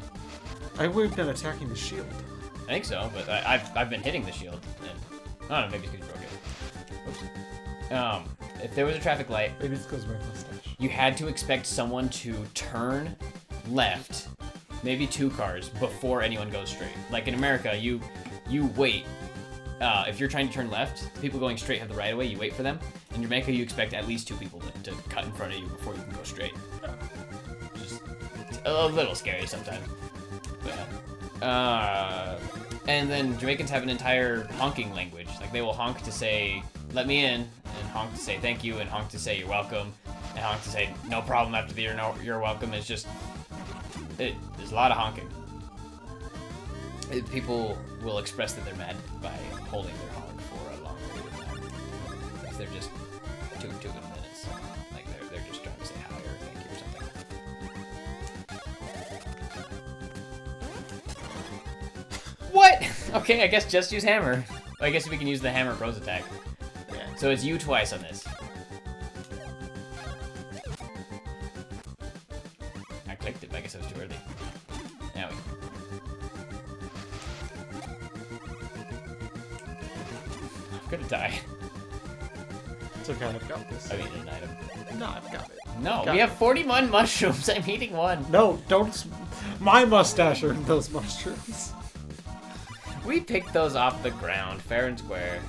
I would have been attacking the shield. I think so, but I've been hitting the shield, and I don't know, maybe it's because you broke it. Oops. If there was a traffic light, Maybe it's because of my mustache. you had to expect someone to turn left, maybe 2 cars, before anyone goes straight. Like in America, you wait. If you're trying to turn left, the people going straight have the right of way, you wait for them. In Jamaica, you expect at least 2 people to cut in front of you before you can go straight. Just a little scary sometimes. But, and then Jamaicans have an entire honking language. Like they will honk to say, let me in, and honk to say thank you, and honk to say you're welcome, and honk to say no problem after the you're welcome. It's just, there's a lot of honking. People will express that they're mad by holding their honk for a long period of time. If they're just too good minutes. Like they're just trying to say hi or thank you or something. What? Okay, I guess just use hammer. I guess we can use the hammer bros attack. Yeah. So it's you twice on this. I clicked it, but I guess I was too early. Now we. I'm gonna die. It's okay, I've got this. I mean, an item. No, I've got it. No, we have 41 mushrooms. I'm eating one. No, don't. My mustache earned those mushrooms. We picked those off the ground, fair and square.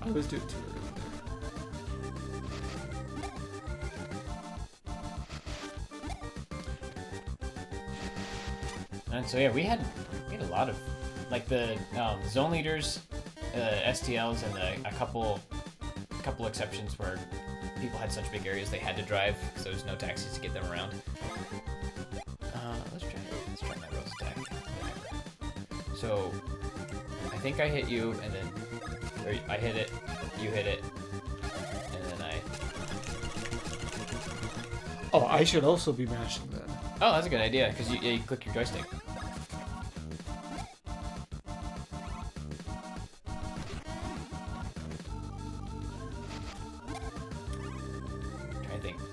I always do it too early. And so yeah, we had a lot of, like the zone leaders, STLs, and a couple exceptions where people had such big areas they had to drive, so there was no taxis to get them around. Let's try my rose attack. So I think I hit you, and then or I hit it, you hit it, and then I. Oh, I should also be mashing then. Oh, that's a good idea, because you click your joystick.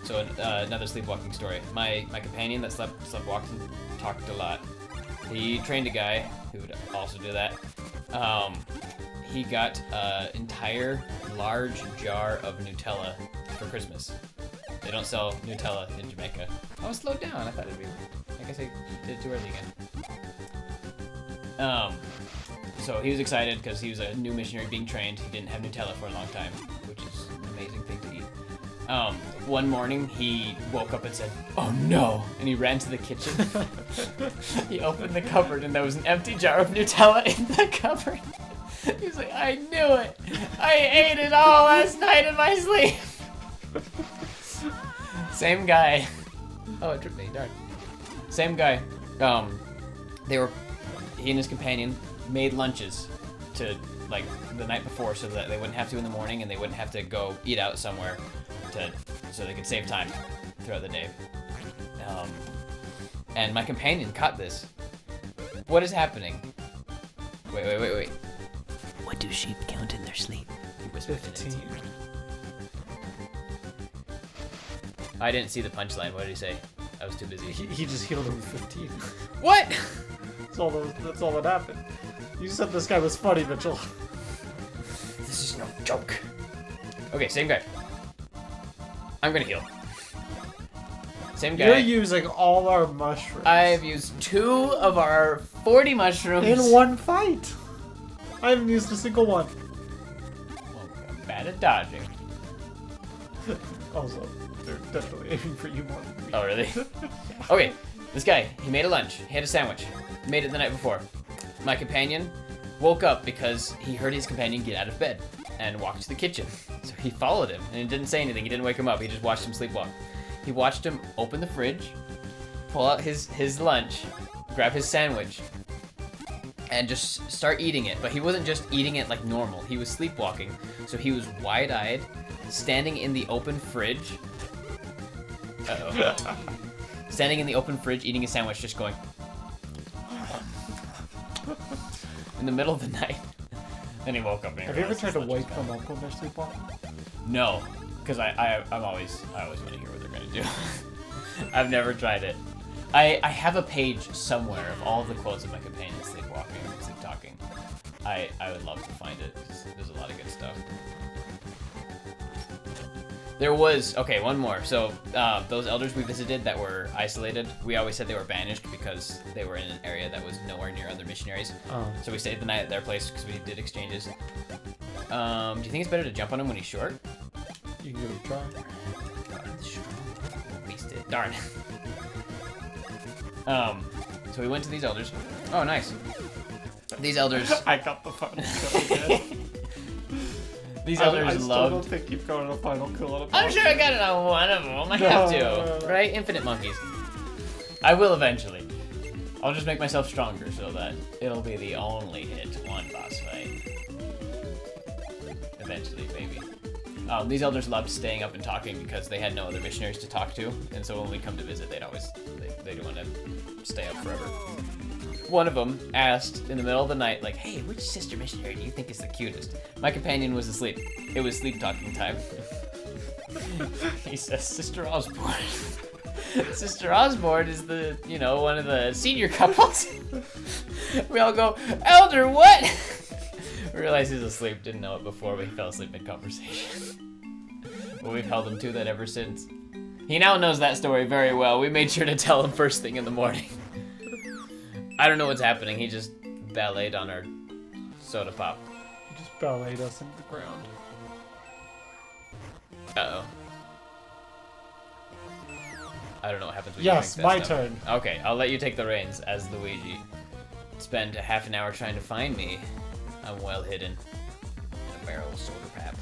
So another sleepwalking story. My companion that sleepwalked and talked a lot. He trained a guy who would also do that. He got an entire large jar of Nutella for Christmas. They don't sell Nutella in Jamaica. I was slowed down. I thought it'd be. I guess I did it too early again. So he was excited because he was a new missionary being trained. He didn't have Nutella for a long time, which is an amazing thing to eat. One morning he woke up and said, "Oh no!" and he ran to the kitchen. He opened the cupboard and there was an empty jar of Nutella in the cupboard. He was like, "I knew it! I ate it all last night in my sleep!" Same guy. Oh, it tripped me, darn. Same guy. He and his companion made lunches to, like, the night before so that they wouldn't have to in the morning and they wouldn't have to go eat out somewhere so they could save time throughout the day. And my companion caught this. What is happening? Wait. What do sheep count in their sleep? He whispered in its ear. I didn't see the punchline. What did he say? I was too busy. He just healed him with 15. What? That's all that happened. You said this guy was funny, Mitchell. This is no joke. Okay, same guy. I'm gonna heal. Same guy. You're using all our mushrooms. I've used 2 of our 40 mushrooms. In one fight. I haven't used a single one. Well, I'm bad at dodging. Also, they're definitely aiming for you more than me. Oh, really? Okay, this guy, he made a lunch. He had a sandwich. He made it the night before. My companion woke up because he heard his companion get out of bed and walk to the kitchen. So he followed him and didn't say anything. He didn't wake him up. He just watched him sleepwalk. He watched him open the fridge, pull out his lunch, grab his sandwich, and just start eating it. But he wasn't just eating it like normal. He was sleepwalking. So he was wide-eyed, standing in the open fridge. Uh-oh. Standing in the open fridge, eating a sandwich, just going in the middle of the night. Then he woke up and Have you ever tried to wake them up when they're sleepwalking? No, because I always want to hear what they're gonna do. I've never tried it. I have a page somewhere of all the quotes of my companions sleepwalking, sleep talking. I would love to find it, 'cause there's a lot of good stuff. There was, okay, one more. So, those elders we visited that were isolated, we always said they were banished because they were in an area that was nowhere near other missionaries. Oh. So we stayed the night at their place because we did exchanges. Do you think it's better to jump on him when he's short? You can give it a try. Wasted. Darn. So we went to these elders. Oh, nice. These elders. I got the final kill again. These elders I still loved. don't think you've got a final kill on a I'm sure I got it on one of them. I have to, right? Infinite monkeys. I will eventually. I'll just make myself stronger so that it'll be the only hit one boss fight. Eventually, baby. These elders loved staying up and talking because they had no other missionaries to talk to, and so when we come to visit, they'd want to stay up forever. One of them asked in the middle of the night, like, "Hey, which sister missionary do you think is the cutest?" My companion was asleep. It was sleep talking time. He says, "Sister Osborne." Sister Osborne is the, one of the senior couples. We all go, "Elder, what?" We realized he's asleep. Didn't know it before, but he fell asleep in conversation. Well, we've held him to that ever since. He now knows that story very well. We made sure to tell him first thing in the morning. I don't know what's happening. He just balleted on our soda pop. He just balleted us into the ground. Uh-oh. I don't know what happens when yes, you my drink that turn. stuff. Okay, I'll let you take the reins as Luigi. Spend a half an hour trying to find me. I'm well hidden in a barrel of soda pop.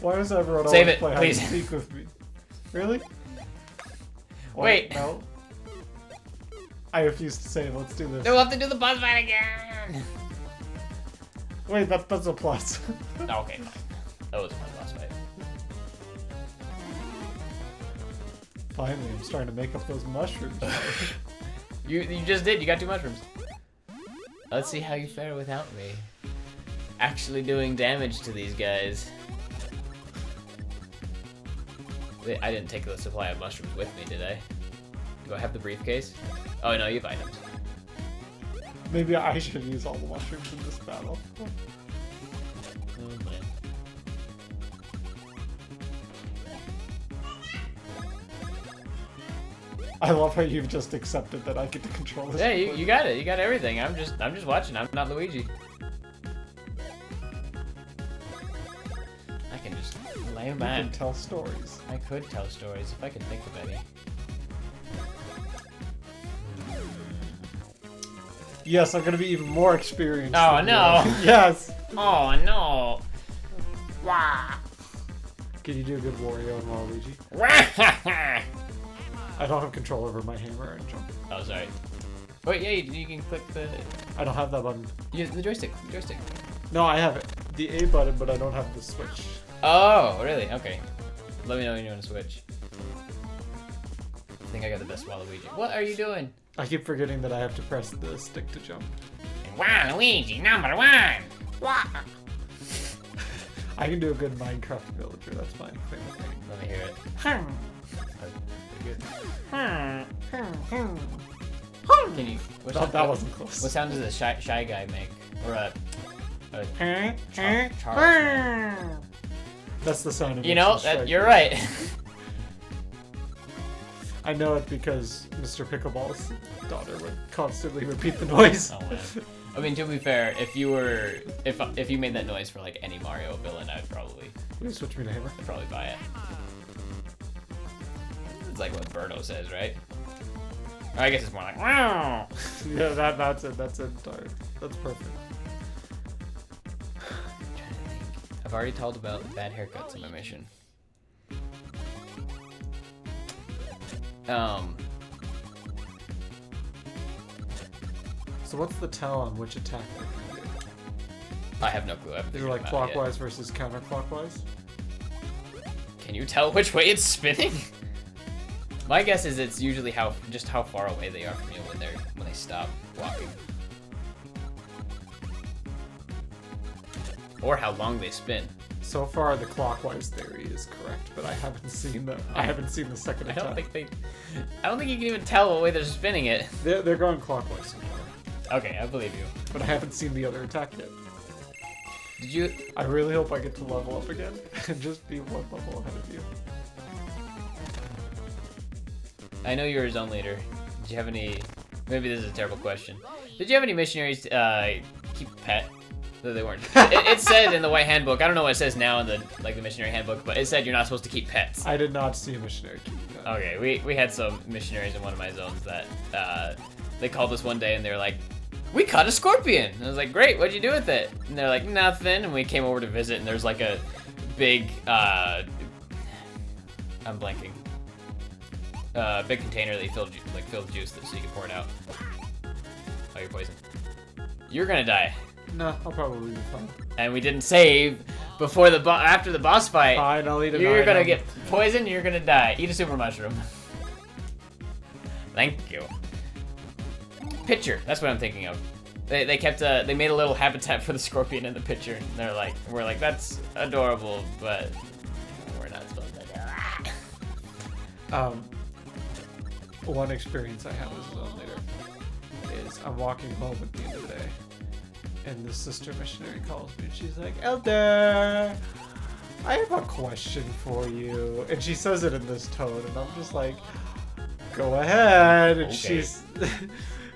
Why does everyone Save always it, play please. hide and seek with me? Really? Wait. No. I refuse to save. Let's do this. We'll have to do the boss fight again. Wait, that's a plus. Okay, fine. That was a fun boss fight. Finally, I'm starting to make up those mushrooms. You just did. You got 2 mushrooms. Let's see how you fare without me. Actually doing damage to these guys. I didn't take the supply of mushrooms with me, did I? Do I have the briefcase? Oh no, you have items. Maybe I should use all the mushrooms in this battle. Oh man. I love how you've just accepted that I get to control this. Yeah, you got it. You got everything. I'm just watching. I'm not Luigi. I can just lay him You back. can tell stories. I could tell stories if I could think of any. Yes, I'm gonna be even more experienced. Oh than no! you. Yes. Oh no! Wah! Can you do a good Wario and Waluigi? I don't have control over my hammer and jump. Oh, sorry. Wait, yeah, you can click the I don't have that button. the joystick. No, I have it. The A button, but I don't have the switch. Oh, really? Okay. Let me know when you want to switch. I think I got the best Waluigi. What are you doing? I keep forgetting that I have to press the stick to jump. Waluigi #1. Wah! I can do a good Minecraft villager. That's fine. Let me hear it. Pretty good. Can you? That wasn't close. What sound does a shy guy make? Or a Charles? That's the sound of You know, you're right. I know it because Mr. Pickleball's daughter would constantly repeat the noise. Oh, wow. I mean, to be fair, if you made that noise for like any Mario villain, I'd probably Switch me to hammer. buy it. It's like what Birdo says, right? Or I guess it's more like wow. Yeah, that's it. That's perfect. I've already told about the bad haircuts in my mission. So what's the tell on which attack they can do? I have no clue. I haven't Is it figured like them out yet. clockwise versus counterclockwise? Can you tell which way it's spinning? My guess is it's usually just how far away they are from you when they stop walking. Or how long they spin. so far the clockwise theory is correct, but I haven't seen the second I attack. don't think you can even tell what way they're spinning it. They're going clockwise so far, Okay, I believe you. but I haven't seen the other attack yet. Did you? I really hope I get to level up again and just be one level ahead of you. I know you're a zone leader. Did you have any? Maybe this is a terrible question. Did you have any missionaries keep a pet? Though they weren't. It said in the white handbook. I don't know what it says now in the missionary handbook, but it said you're not supposed to keep pets. I did not see a missionary keep that. Okay, we had some missionaries in one of my zones that they called us one day and they were like, "We caught a scorpion." And I was like, "Great, what'd you do with it?" And they're like, "Nothing." And we came over to visit, and there's like a big I'm blanking. Big container that you filled with juice so you can pour it out. Oh, you're poisoned. You're gonna die. No, I'll probably be fine. And we didn't save before after the boss fight. Fine, I'll eat it. You're gonna get poisoned. You're gonna die. Eat a super mushroom. Thank you. Pitcher. That's what I'm thinking of. They made a little habitat for the scorpion in the pitcher. And we're like, that's adorable, but we're not supposed to do that. One experience I had as a zone leader is I'm walking home at the end of the day, and the sister missionary calls me, and she's like, "Elder, I have a question for you." And she says it in this tone, and I'm just like, "Go ahead." And Okay.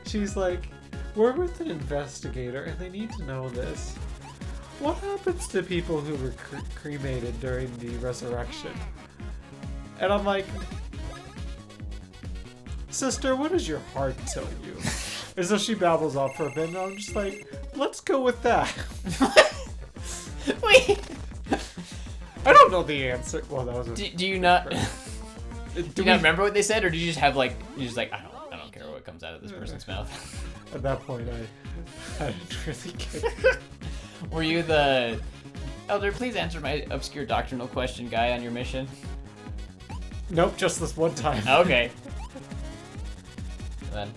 she's like, "We're with an investigator, and they need to know this. What happens to people who were cremated during the resurrection?" And I'm like, "Sister, what does your heart tell you?" And so she babbles off for a bit, and I'm just like, "Let's go with that." Wait. I don't know the answer. Well, that was a... Do you not? Do you not remember what they said, or do you just have I don't care what comes out of this person's mouth? At that point, I didn't really care. Were you the Elder? Please answer my obscure doctrinal question guy on your mission. Nope, just this one time. Okay. Then.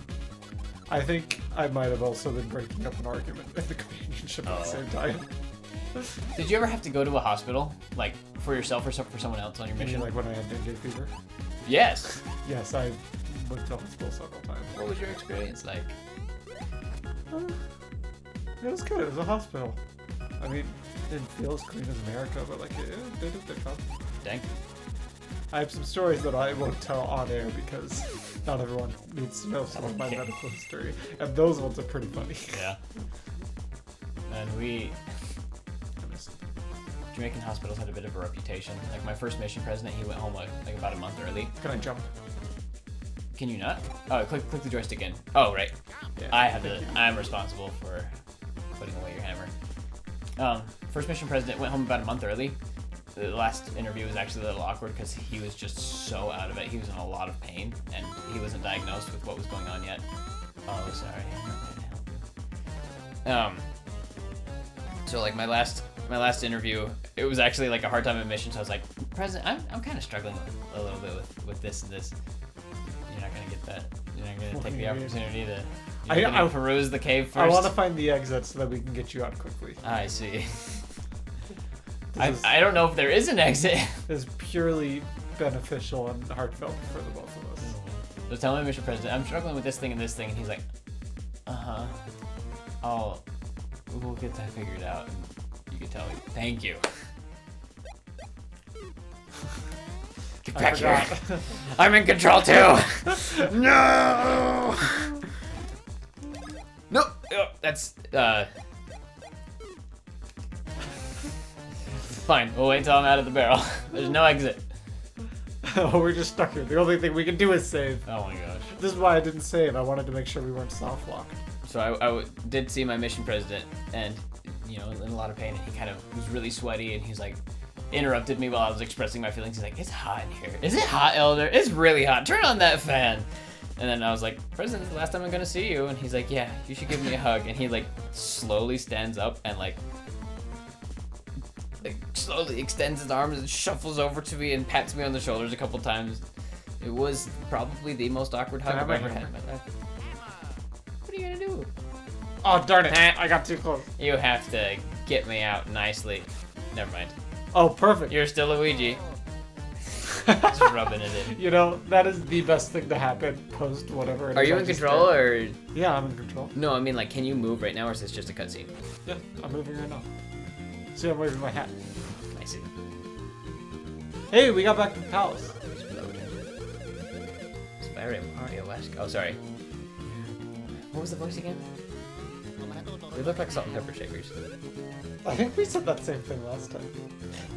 I think I might have also been breaking up an argument in the companionship at the same time. Did you ever have to go to a hospital, like for yourself or for someone else on your You mean mission? like when I had dengue fever? Yes. Yes, I went to hospital several times. What was your experience like? It was good. It was a hospital. I mean, it didn't feel as clean as America, but like it did a good job. Dang. I have some stories that I won't tell on air because not everyone needs to know some of my Okay. medical history, and those ones are pretty funny. Yeah. And Jamaican hospitals had a bit of a reputation. Like my first mission president, he went home like about a month early. Can I jump? Can you not? Oh, click the joystick in. Oh, right. Yeah, I'm responsible for putting away your hammer. First mission president went home about a month early. The last interview was actually a little awkward because he was just so out of it. He was in a lot of pain, and he wasn't diagnosed with what was going on yet. Oh, sorry. I'm not going to help you. So like my last interview, it was actually like a hard time admission. So I was like, President, I'm kind of struggling a little bit with this and this. You're not gonna get that. You're not gonna take the opportunity to. I'll peruse the cave first. I want to find the exit so that we can get you out quickly. I see. I don't know if there is an exit. It's purely beneficial and heartfelt for the both of us. So tell me, Mr. President, I'm struggling with this thing and this thing, and he's like, we'll get that figured out. And you can tell me, thank you. Get back here. I'm in control too. No. No. Oh, that's fine. We'll wait until I'm out of the barrel. There's no exit. Oh, we're just stuck here. The only thing we can do is save. Oh my gosh. This is why I didn't save. I wanted to make sure we weren't soft locked. So I did see my mission president, and in a lot of pain, and he kind of was really sweaty, and he's like, interrupted me while I was expressing my feelings. He's like, "It's hot in here. Is it hot, Elder? It's really hot. Turn on that fan." And then I was like, "President, this is the last time I'm gonna see you." And he's like, "Yeah, you should give me a hug." And he like slowly stands up and like slowly extends his arms and shuffles over to me and pats me on the shoulders a couple times. It was probably the most awkward hug I've ever had in my life. What are you gonna do? Oh, darn it. I got too close. You have to get me out nicely. Never mind. Oh, perfect. You're still Luigi. Just rubbing it in. You know, that is the best thing to happen post whatever. Are you in control or? Yeah, I'm in control. No, I mean like, can you move right now, or is this just a cutscene? Yeah, I'm moving right now. See, I'm waving my hat. I see. Hey, we got back to the palace. It's very Mario-esque. Oh, sorry. What was the voice again? They look like salt and pepper shakers. I think we said that same thing last time.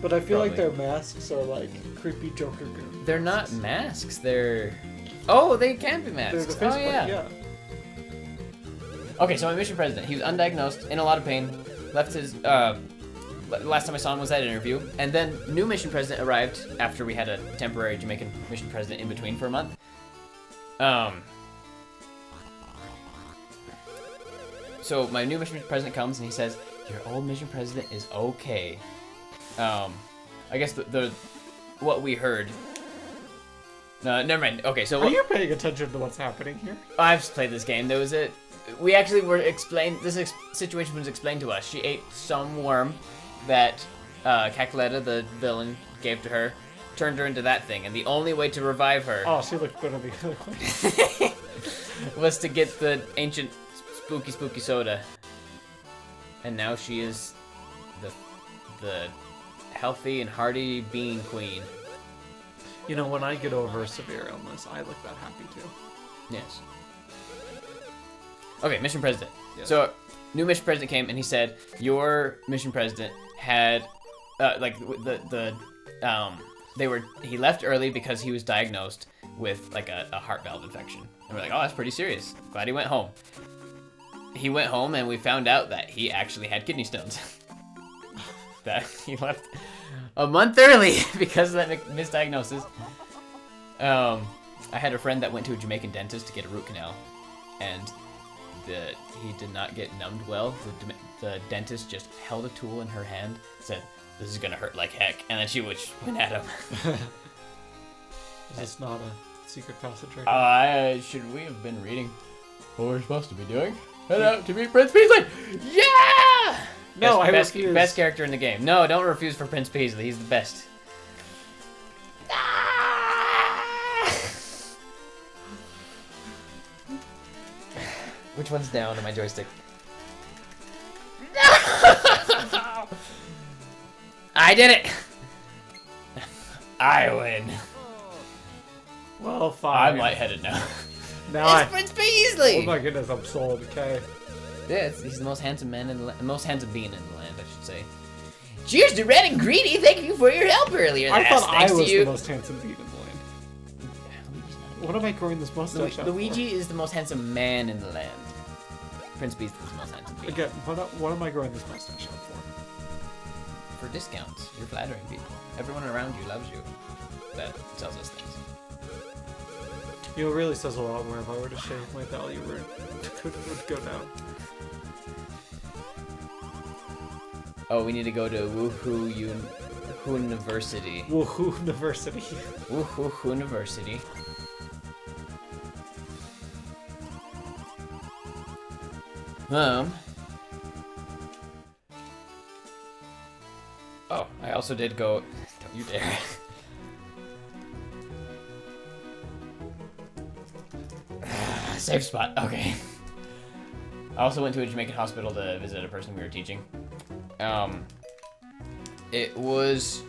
But I feel like Probably. their masks are like creepy Joker goo. They're not masks. They're. Oh, they can be They're masks. the face Oh yeah. yeah. Okay, so my mission president, he was undiagnosed, in a lot of pain, left his, last time I saw him was that interview, and then new mission president arrived after we had a temporary Jamaican mission president in between for a month. So my new mission president comes and he says, your old mission president is okay. I guess the what we heard. No, never mind. Okay, so Are you paying attention to what's happening here? I've played this game. There was a, we actually were explained. This situation was explained to us. She ate some worm that Cacaletta, the villain, gave to her, turned her into that thing, and the only way to revive her Oh, she looked better the other way. was to get the ancient spooky soda. And now she is the healthy and hearty bean queen. You know, when I get over a severe illness, I look that happy too. Yes. Okay, mission president. Yes. So, new mission president came and he said, your mission president had, he left early because he was diagnosed with like a heart valve infection. And we're like, oh, that's pretty serious. Glad he went home. He went home and we found out that he actually had kidney stones. That he left a month early because of that misdiagnosis. I had a friend that went to a Jamaican dentist to get a root canal, and he did not get numbed well. The dentist just held a tool in her hand, said, "This is gonna hurt like heck," and then she went at him. Is this not a secret passage right now? Should we have been reading what we're supposed to be doing? Head out to meet Prince Peasley! Yeah! No, I best, refuse. best character in the game. No, don't refuse for Prince Peasley. He's the best. Which one's down on my joystick? I did it! I win. Well, I'm fine. lightheaded now. Now It's Prince Peasley! Oh my goodness, I'm sold. Okay. Yeah, he's the most handsome man in the most handsome being in the land, I should say. Cheers to Red and Greedy. Thank you for your help earlier. I thought I Thanks was to you. the most handsome being in the land. What am I growing this mustache out Luigi is the most handsome man in the land. Prince Peasley is the most handsome for? being. Again, what am I growing this mustache out for? For discounts. You're flattering people. Everyone around you loves you. That sells us things. You know, it really says a lot more if I were to shave my value would go down. Oh, we need to go to Woohoo University. Woohoo University. Woohoo University. Oh, I also did go. Don't you dare. Safe spot. Okay. I also went to a Jamaican hospital to visit a person we were teaching. It was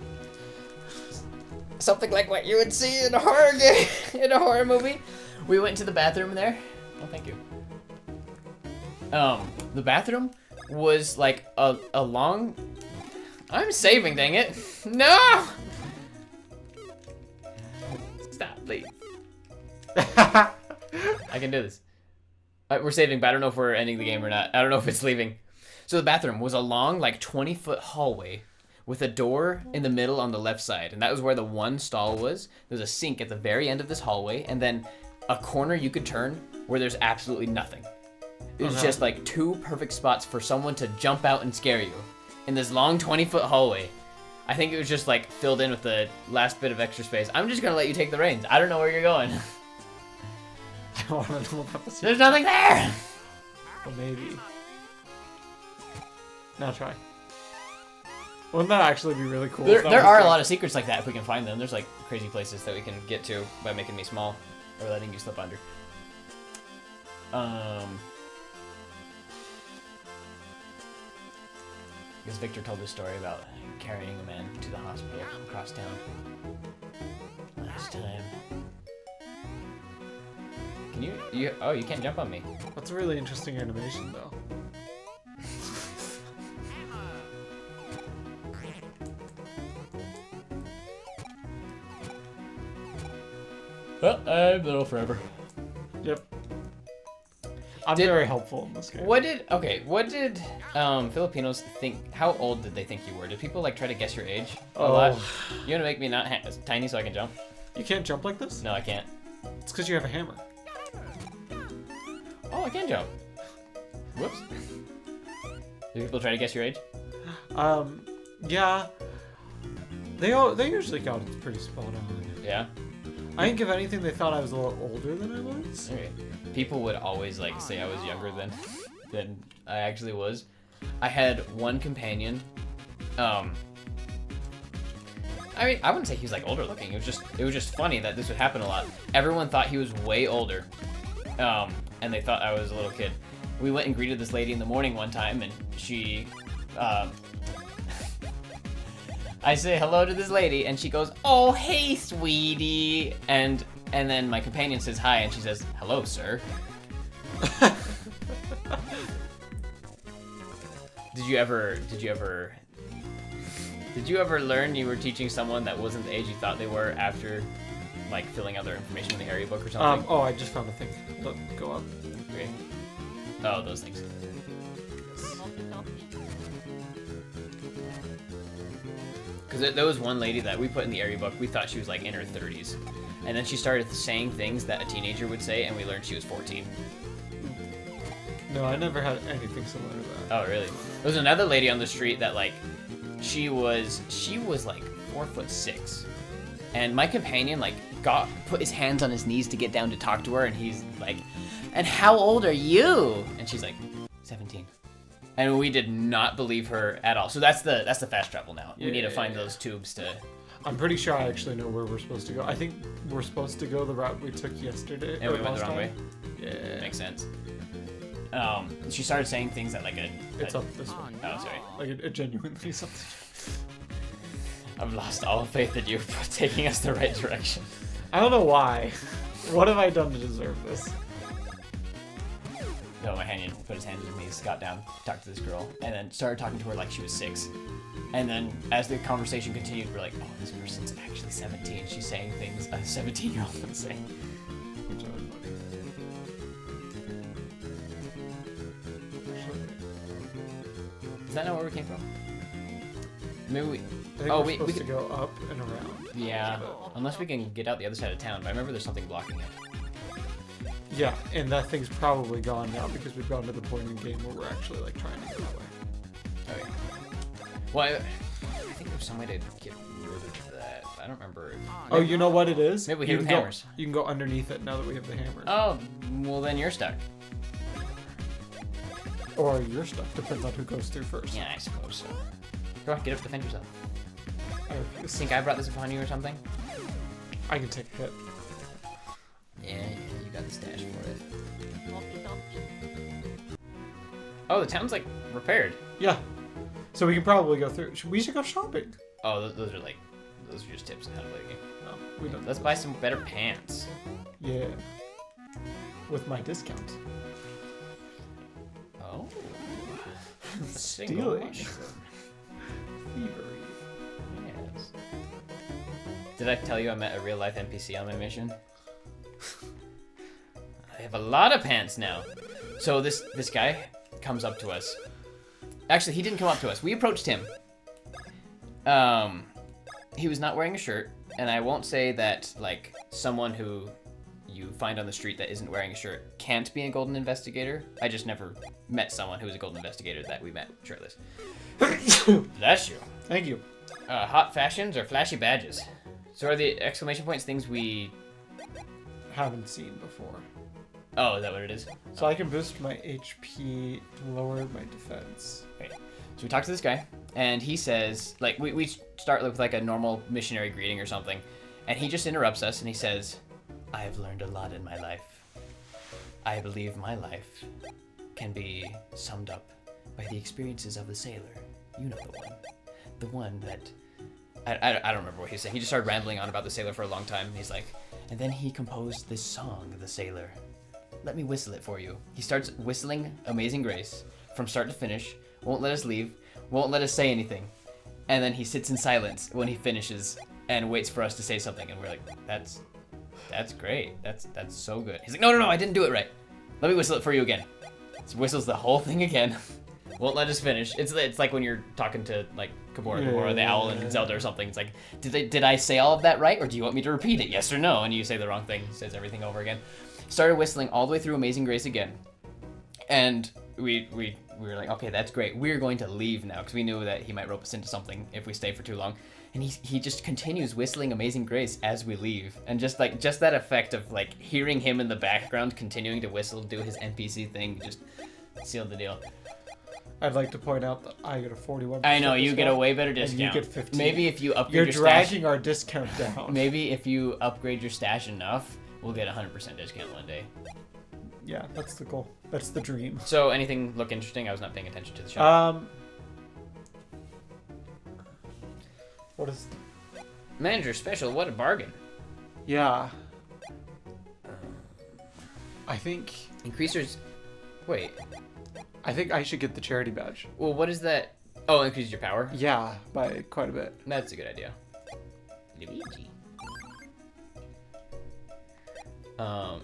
something like what you would see in a horror game, in a horror movie. We went to the bathroom there. Oh, thank you. The bathroom was like a long. I'm saving, dang it! No! Stop, please. I can do this. We're saving, but I don't know if we're ending the game or not. I don't know if it's leaving. So the bathroom was a long, like 20-foot hallway with a door in the middle on the left side, and that was where the one stall was. There's a sink at the very end of this hallway, and then a corner you could turn where there's absolutely nothing. It was just like two perfect spots for someone to jump out and scare you in this long 20-foot hallway. I think it was just like filled in with the last bit of extra space. I'm just gonna let you take the reins. I don't know where you're going. I want to know about this. There's nothing there! Well, maybe. Now try. Wouldn't that actually be really cool? There are a lot of secrets like that if we can find them. There's like crazy places that we can get to by making me small or letting you slip under. Because Victor told this story about carrying a man to the hospital across town last time. Can you? Oh, you can't jump on me. That's a really interesting animation, though. Well, I'm little forever. Yep. I'm very helpful in this game. What did Filipinos think? How old did they think you were? Did people like try to guess your age a lot? You want to make me not tiny so I can jump? You can't jump like this? No, I can't. It's because you have a hammer. Oh, I can jump. Whoops. Do people try to guess your age? Yeah. They usually got it pretty spot on. Yeah. I think if anything, they thought I was a little older than I was. Okay. People would always like say I was younger than I actually was. I had one companion. I mean, I wouldn't say he was like older looking. It was just funny that this would happen a lot. Everyone thought he was way older, and they thought I was a little kid. We went and greeted this lady in the morning one time, and she, I say hello to this lady, and she goes, "Oh, hey, sweetie," and then my companion says hi, and she says, "Hello, sir." Did you ever learn you were teaching someone that wasn't the age you thought they were after, like, filling out their information in the Harry book or something? Oh, I just found a thing. Look, go up. Okay. Oh, those things. Because there was one lady that we put in the Airy book, we thought she was like in her 30s. And then she started saying things that a teenager would say, and we learned she was 14. No, I never had anything similar to that. Oh, really? There was another lady on the street that, like, she was like 4'6", and my companion like put his hands on his knees to get down to talk to her, and he's like, "And how old are you?" And she's like, 17. And we did not believe her at all. So that's the fast travel now. We need to find those tubes to. I'm pretty sure I actually know where we're supposed to go. I think we're supposed to go the route we took yesterday. And we went the wrong way. Yeah, Makes sense. She started saying things that like it's up this way. Oh, sorry. Like it genuinely something. I've lost all faith that you're taking us the right direction. I don't know why. What have I done to deserve this? No, my companion put his hands on his knees, got down, talked to this girl, and then started talking to her like she was 6. And then as the conversation continued, we're like, "Oh, this person's actually 17. She's saying things a 17-year-old would say." Which are funny. Is that not where we came from? Maybe we. I think we're supposed to go up and around. Yeah, unless we can get out the other side of town. But I remember there's something blocking it. Yeah, and that thing's probably gone now because we've gotten to the point in the game where we're actually like trying to go that way. Okay. Well, I think there's some way to get rid of that. I don't remember. Oh, you know what it is? Maybe we hit with hammers. You can go underneath it now that we have the hammer. Oh, well then you're stuck. Or you're stuck. Depends on who goes through first. Yeah, I suppose so. Go on, get up, defend yourself. I refuse. Think I brought this upon you or something? I can take a hit. Yeah, you got the stash for it. Oh, the town's like repaired. Yeah. So we can probably go through. We should go shopping. Oh, those are just tips on how to play the game. No, we don't. Let's buy some better pants. Yeah. With my discount. Oh. Stealing. Thievery. Yes. Did I tell you I met a real life NPC on my mission? I have a lot of pants now. So this guy comes up to us. Actually, he didn't come up to us. We approached him. He was not wearing a shirt, and I won't say that like someone who you find on the street that isn't wearing a shirt can't be a golden investigator. I just never met someone who was a golden investigator that we met shirtless. That's you. Thank you. Hot fashions or flashy badges? So are the exclamation points things we Haven't seen before. Oh, is that what it is? So I can boost my HP, lower my defense. Okay. So we talk to this guy, and he says, like, we start with like a normal missionary greeting or something, and he just interrupts us, and he says, I have learned a lot in my life. I believe my life can be summed up by the experiences of the sailor. You know the one. The one that... I don't remember what he said. He just started rambling on about the sailor for a long time. He's like, and then he composed this song, The Sailor. Let me whistle it for you. He starts whistling Amazing Grace from start to finish, won't let us leave, won't let us say anything. And then he sits in silence when he finishes and waits for us to say something. And we're like, that's great. That's so good. He's like, no, I didn't do it right. Let me whistle it for you again. So whistles the whole thing again. Won't let us finish. It's like when you're talking to like Kabora the owl in Zelda or something. It's like, did I say all of that right, or do you want me to repeat it? Yes or no? And you say the wrong thing. He says everything over again. Started whistling all the way through Amazing Grace again, and we were like, okay, that's great. We're going to leave now because we knew that he might rope us into something if we stay for too long. And he just continues whistling Amazing Grace as we leave, and just that effect of like hearing him in the background continuing to whistle, do his NPC thing, just sealed the deal. I'd like to point out that I get a 41%. I know, you get a way better discount. And you get 15. Maybe if you upgrade You're your dragging stash... our discount down. Maybe if you upgrade your stash enough, we'll get 100% discount one day. Yeah, that's the goal. That's the dream. So, anything look interesting? I was not paying attention to the show. What is... Manager special, what a bargain. Yeah. I think... Increasers... Wait. I think I should get the charity badge. Well, what is that? Oh, increases your power? Yeah, by quite a bit. That's a good idea. Luigi.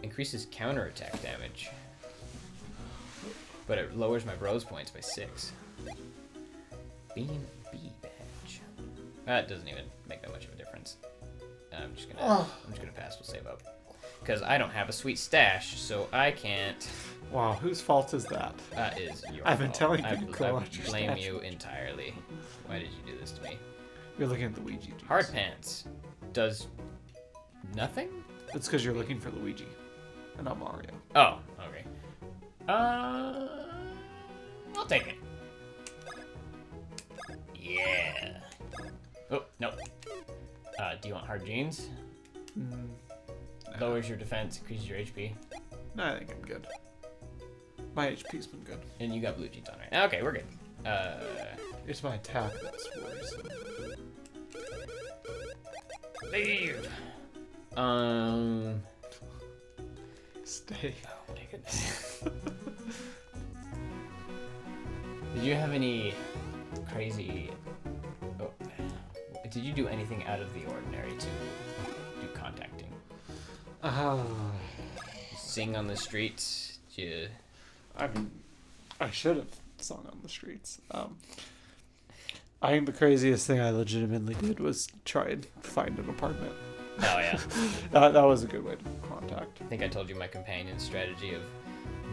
Increases counterattack damage. But it lowers my bros points by 6. Beam B badge. That doesn't even make that much of a difference. I'm just gonna pass. We'll save up. Because I don't have a sweet stash, so I can't... Wow, whose fault is that? That is your I've been fault. telling you to go out your blame stash. you entirely. Why did you do this to me? You're looking at the Luigi juice. Hard pants. Does nothing? It's because you're looking for Luigi, and not Mario. Oh, okay. I'll take it. Yeah. Oh, no. Do you want hard jeans? Lowers your defense, increases your HP. No, I think I'm good. My HP's been good. And you got blue jeans on, right? Okay, we're good. It's my attack that's worrisome. Leave. Stay. Oh my goodness. Did you have any crazy... Oh. Did you do anything out of the ordinary to do contacting? Sing on the streets? Did you... I mean, I should have sung on the streets. I think the craziest thing I legitimately did was try and find an apartment. Oh, yeah. That was a good way to contact. I think I told you my companion's strategy of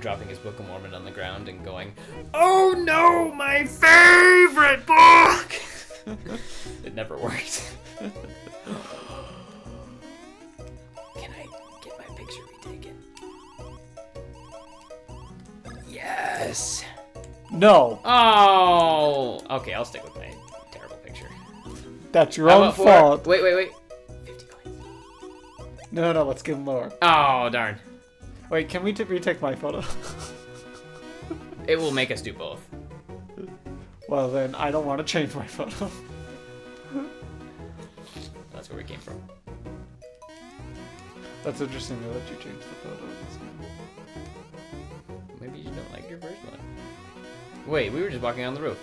dropping his Book of Mormon on the ground and going, "Oh no, my favorite book!" It never worked. Can I get my picture retaken? Yes! No! Oh! Okay, I'll stick with my terrible picture. That's your How own about fault. Wait. 50 coins. No, let's give him lower. Oh, darn. Wait, can we retake my photo? It will make us do both. Well, then I don't want to change my photo. That's where we came from. That's interesting though that you changed the photo. Maybe you just don't like your first one. Wait, we were just walking on the roof.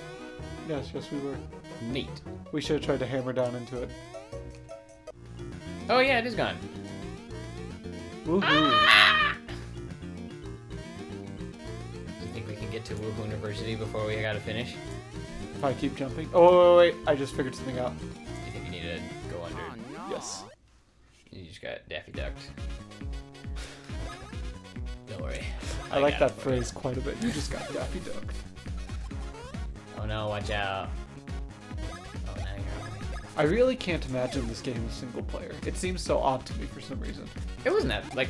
Yes, we were. Neat. We should have tried to hammer down into it. Oh yeah, it is gone. Woohoo! Ah! You think we can get to Woohoo University before we gotta finish? If I keep jumping. Oh, wait, I just figured something out. Do you think you need to go under? Yes. You just got Daffy Ducked. Don't worry. I like got that it for you. phrase quite a bit. You just got Daffy Duck. Oh no, watch out. Oh, now you're on me. I really can't imagine this game is single player. It seems so odd to me for some reason. It wasn't that, like...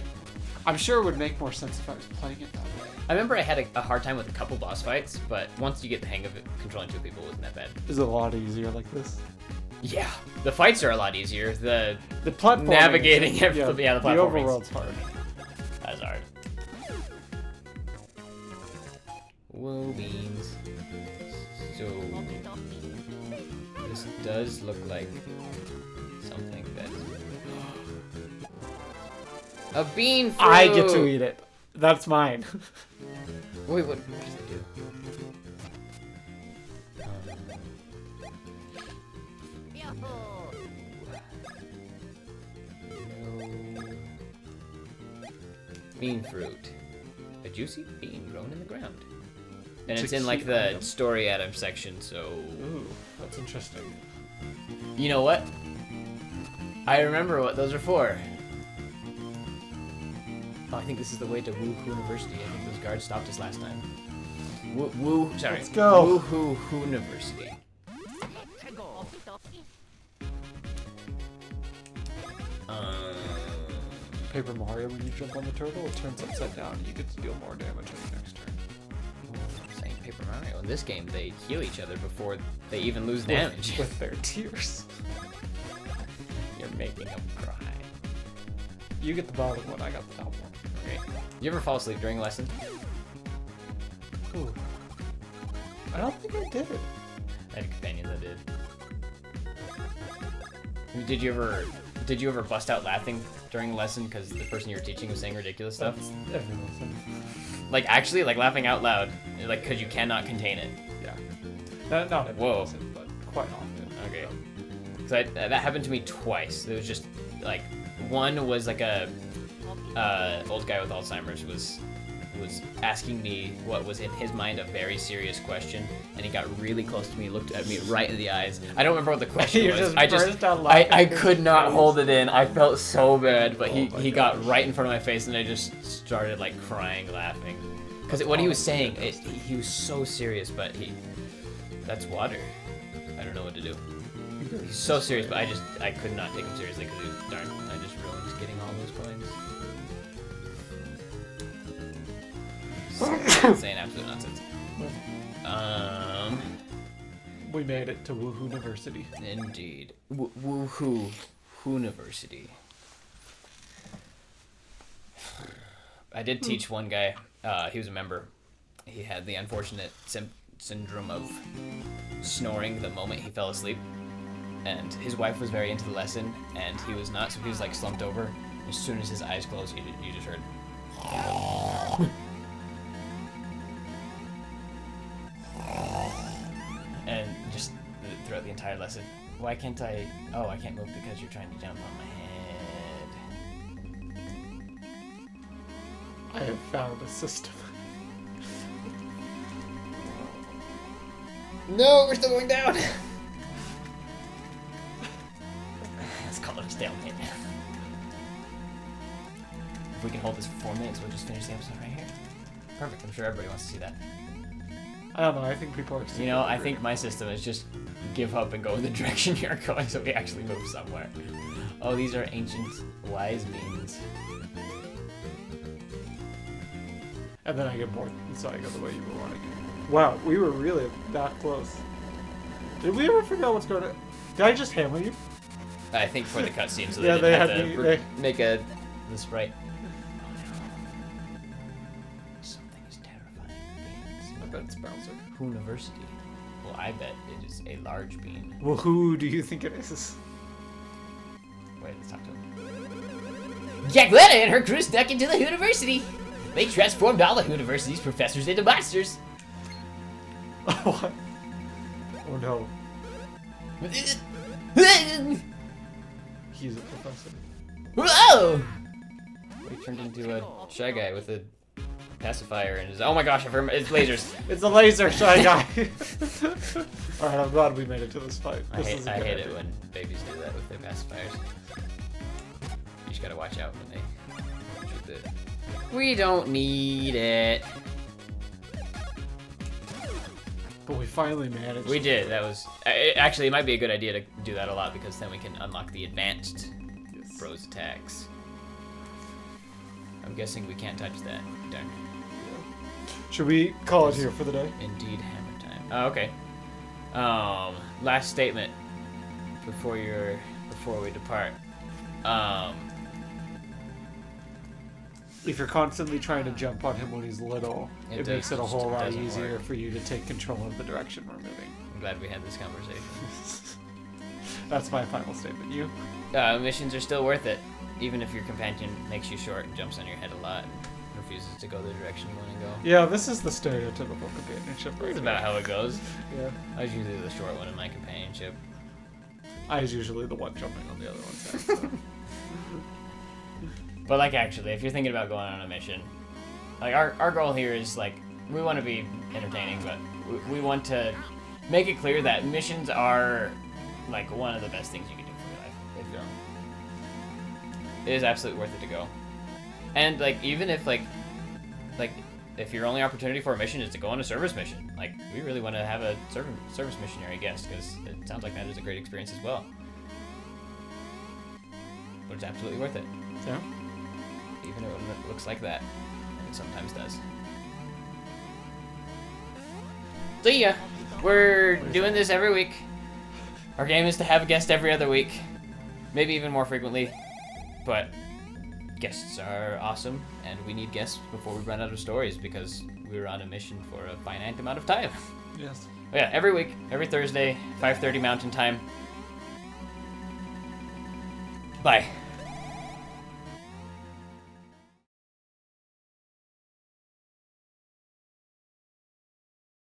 I'm sure it would make more sense if I was playing it that way. I remember I had a hard time with a couple boss fights, but once you get the hang of it, controlling 2 people wasn't that bad. Is it a lot easier like this? Yeah, the fights are a lot easier. The platforming, navigating, the the platforming. overworld's hard. That's hard. Whoa, beans. So this does look like something that is a bean fruit. I get to eat it. That's mine. Wait, what does it do? Bean fruit. A juicy bean grown in the ground. And it's in like the story item section, so... Ooh, that's interesting. You know what? I remember what those are for. Oh, I think this is the way to Woohoo University. I think those guards stopped us last time. Sorry. Let's go. Woohoo University. Paper Mario, when you jump on the turtle, it turns upside down and you get to deal more damage on your next turn. Saying Paper Mario. In this game, they heal each other before they even lose damage. With their tears. You're making them cry. You get the bottom one, I got the top one. Okay. You ever fall asleep during a lesson? Ooh. I don't think I did. I had a companion that did. Did you ever bust out laughing during a lesson because the person you were teaching was saying ridiculous stuff? Every lesson. Like actually, like laughing out loud, like because you cannot contain it. Yeah. Not every Whoa. lesson, but quite often. Okay. So that happened to me twice. It was just like one was like a old guy with Alzheimer's was asking me what was in his mind a very serious question, and he got really close to me, looked at me right in the eyes. I don't remember what the question was. I could not hold it in. I felt so bad, but he got right in front of my face, and I just started like crying, laughing, because what he was saying, he was so serious, but that's water. I don't know what to do. He's so serious, but I could not take him seriously because darn, I just ruined getting all those coins. Saying absolute nonsense. We made it to Woohoo University. Indeed. Woohoo University. I did teach one guy, he was a member. He had the unfortunate syndrome of snoring the moment he fell asleep. And his wife was very into the lesson, and he was not, so he was like slumped over. As soon as his eyes closed, you just heard. And just throughout the entire lesson, why can't I? Oh, I can't move because you're trying to jump on my head. I have found a system. No, we're still going down. Let's call it a stalemate. If we can hold this for 4 minutes, we'll just finish the episode right here. Perfect. I'm sure everybody wants to see that. I don't know. I think people are. You know, I think my system is just give up and go in the direction you're going, so we actually move somewhere. Oh, these are ancient wise beans. And then I get bored, so I go the way you were wanting. Wow, we were really that close. Did we ever figure out what's going on? Did I just hammer you? I think for the cutscene, so Yeah, they they had had to me- make the sprite. Something is terrifying. Beans. I bet it's Bowser. University. Well, I bet it is a large bean. Well, who do you think it is? Wait, let's talk to him. Jacqueline and her crew snuck into the university. They transformed all the university's professors into monsters. What? Oh no. He's a professor. Whoa! He turned into a shy guy with a pacifier and his. Oh my gosh, it's lasers. It's a laser shy guy. Alright, I'm glad we made it to this fight. I hate it when babies do that with their pacifiers. You just gotta watch out when they shoot the. We don't need it. But we finally managed. We did. That was actually it might be a good idea to do that a lot because then we can unlock the advanced froze attacks. I'm guessing we can't touch that. Darn. Should we call it here for the day? Indeed, hammer time. Oh, okay. Last statement before we depart. If you're constantly trying to jump on him when he's little, it makes it a whole lot easier work. for you to take control of the direction we're moving. I'm glad we had this conversation. That's my final statement. You? Missions are still worth it, even if your companion makes you short and jumps on your head a lot and refuses to go the direction you want to go. Yeah, this is the stereotypical companionship. That's about how it goes. Yeah. I was usually the short one in my companionship. I was usually the one jumping on the other one's head. So. But like actually, if you're thinking about going on a mission, like our goal here is like we want to be entertaining, but we want to make it clear that missions are like one of the best things you can do for your life. It is absolutely worth it to go. And like even if like if your only opportunity for a mission is to go on a service mission, like we really want to have a service missionary guest because it sounds like that is a great experience as well. But it's absolutely worth it. Yeah. Even when it looks like that. And it sometimes does. So yeah, we're doing this every week. Our game is to have a guest every other week. Maybe even more frequently. But guests are awesome, and we need guests before we run out of stories because we're on a mission for a finite amount of time. Yes. But yeah, every week, every Thursday, 5:30 Mountain Time. Bye.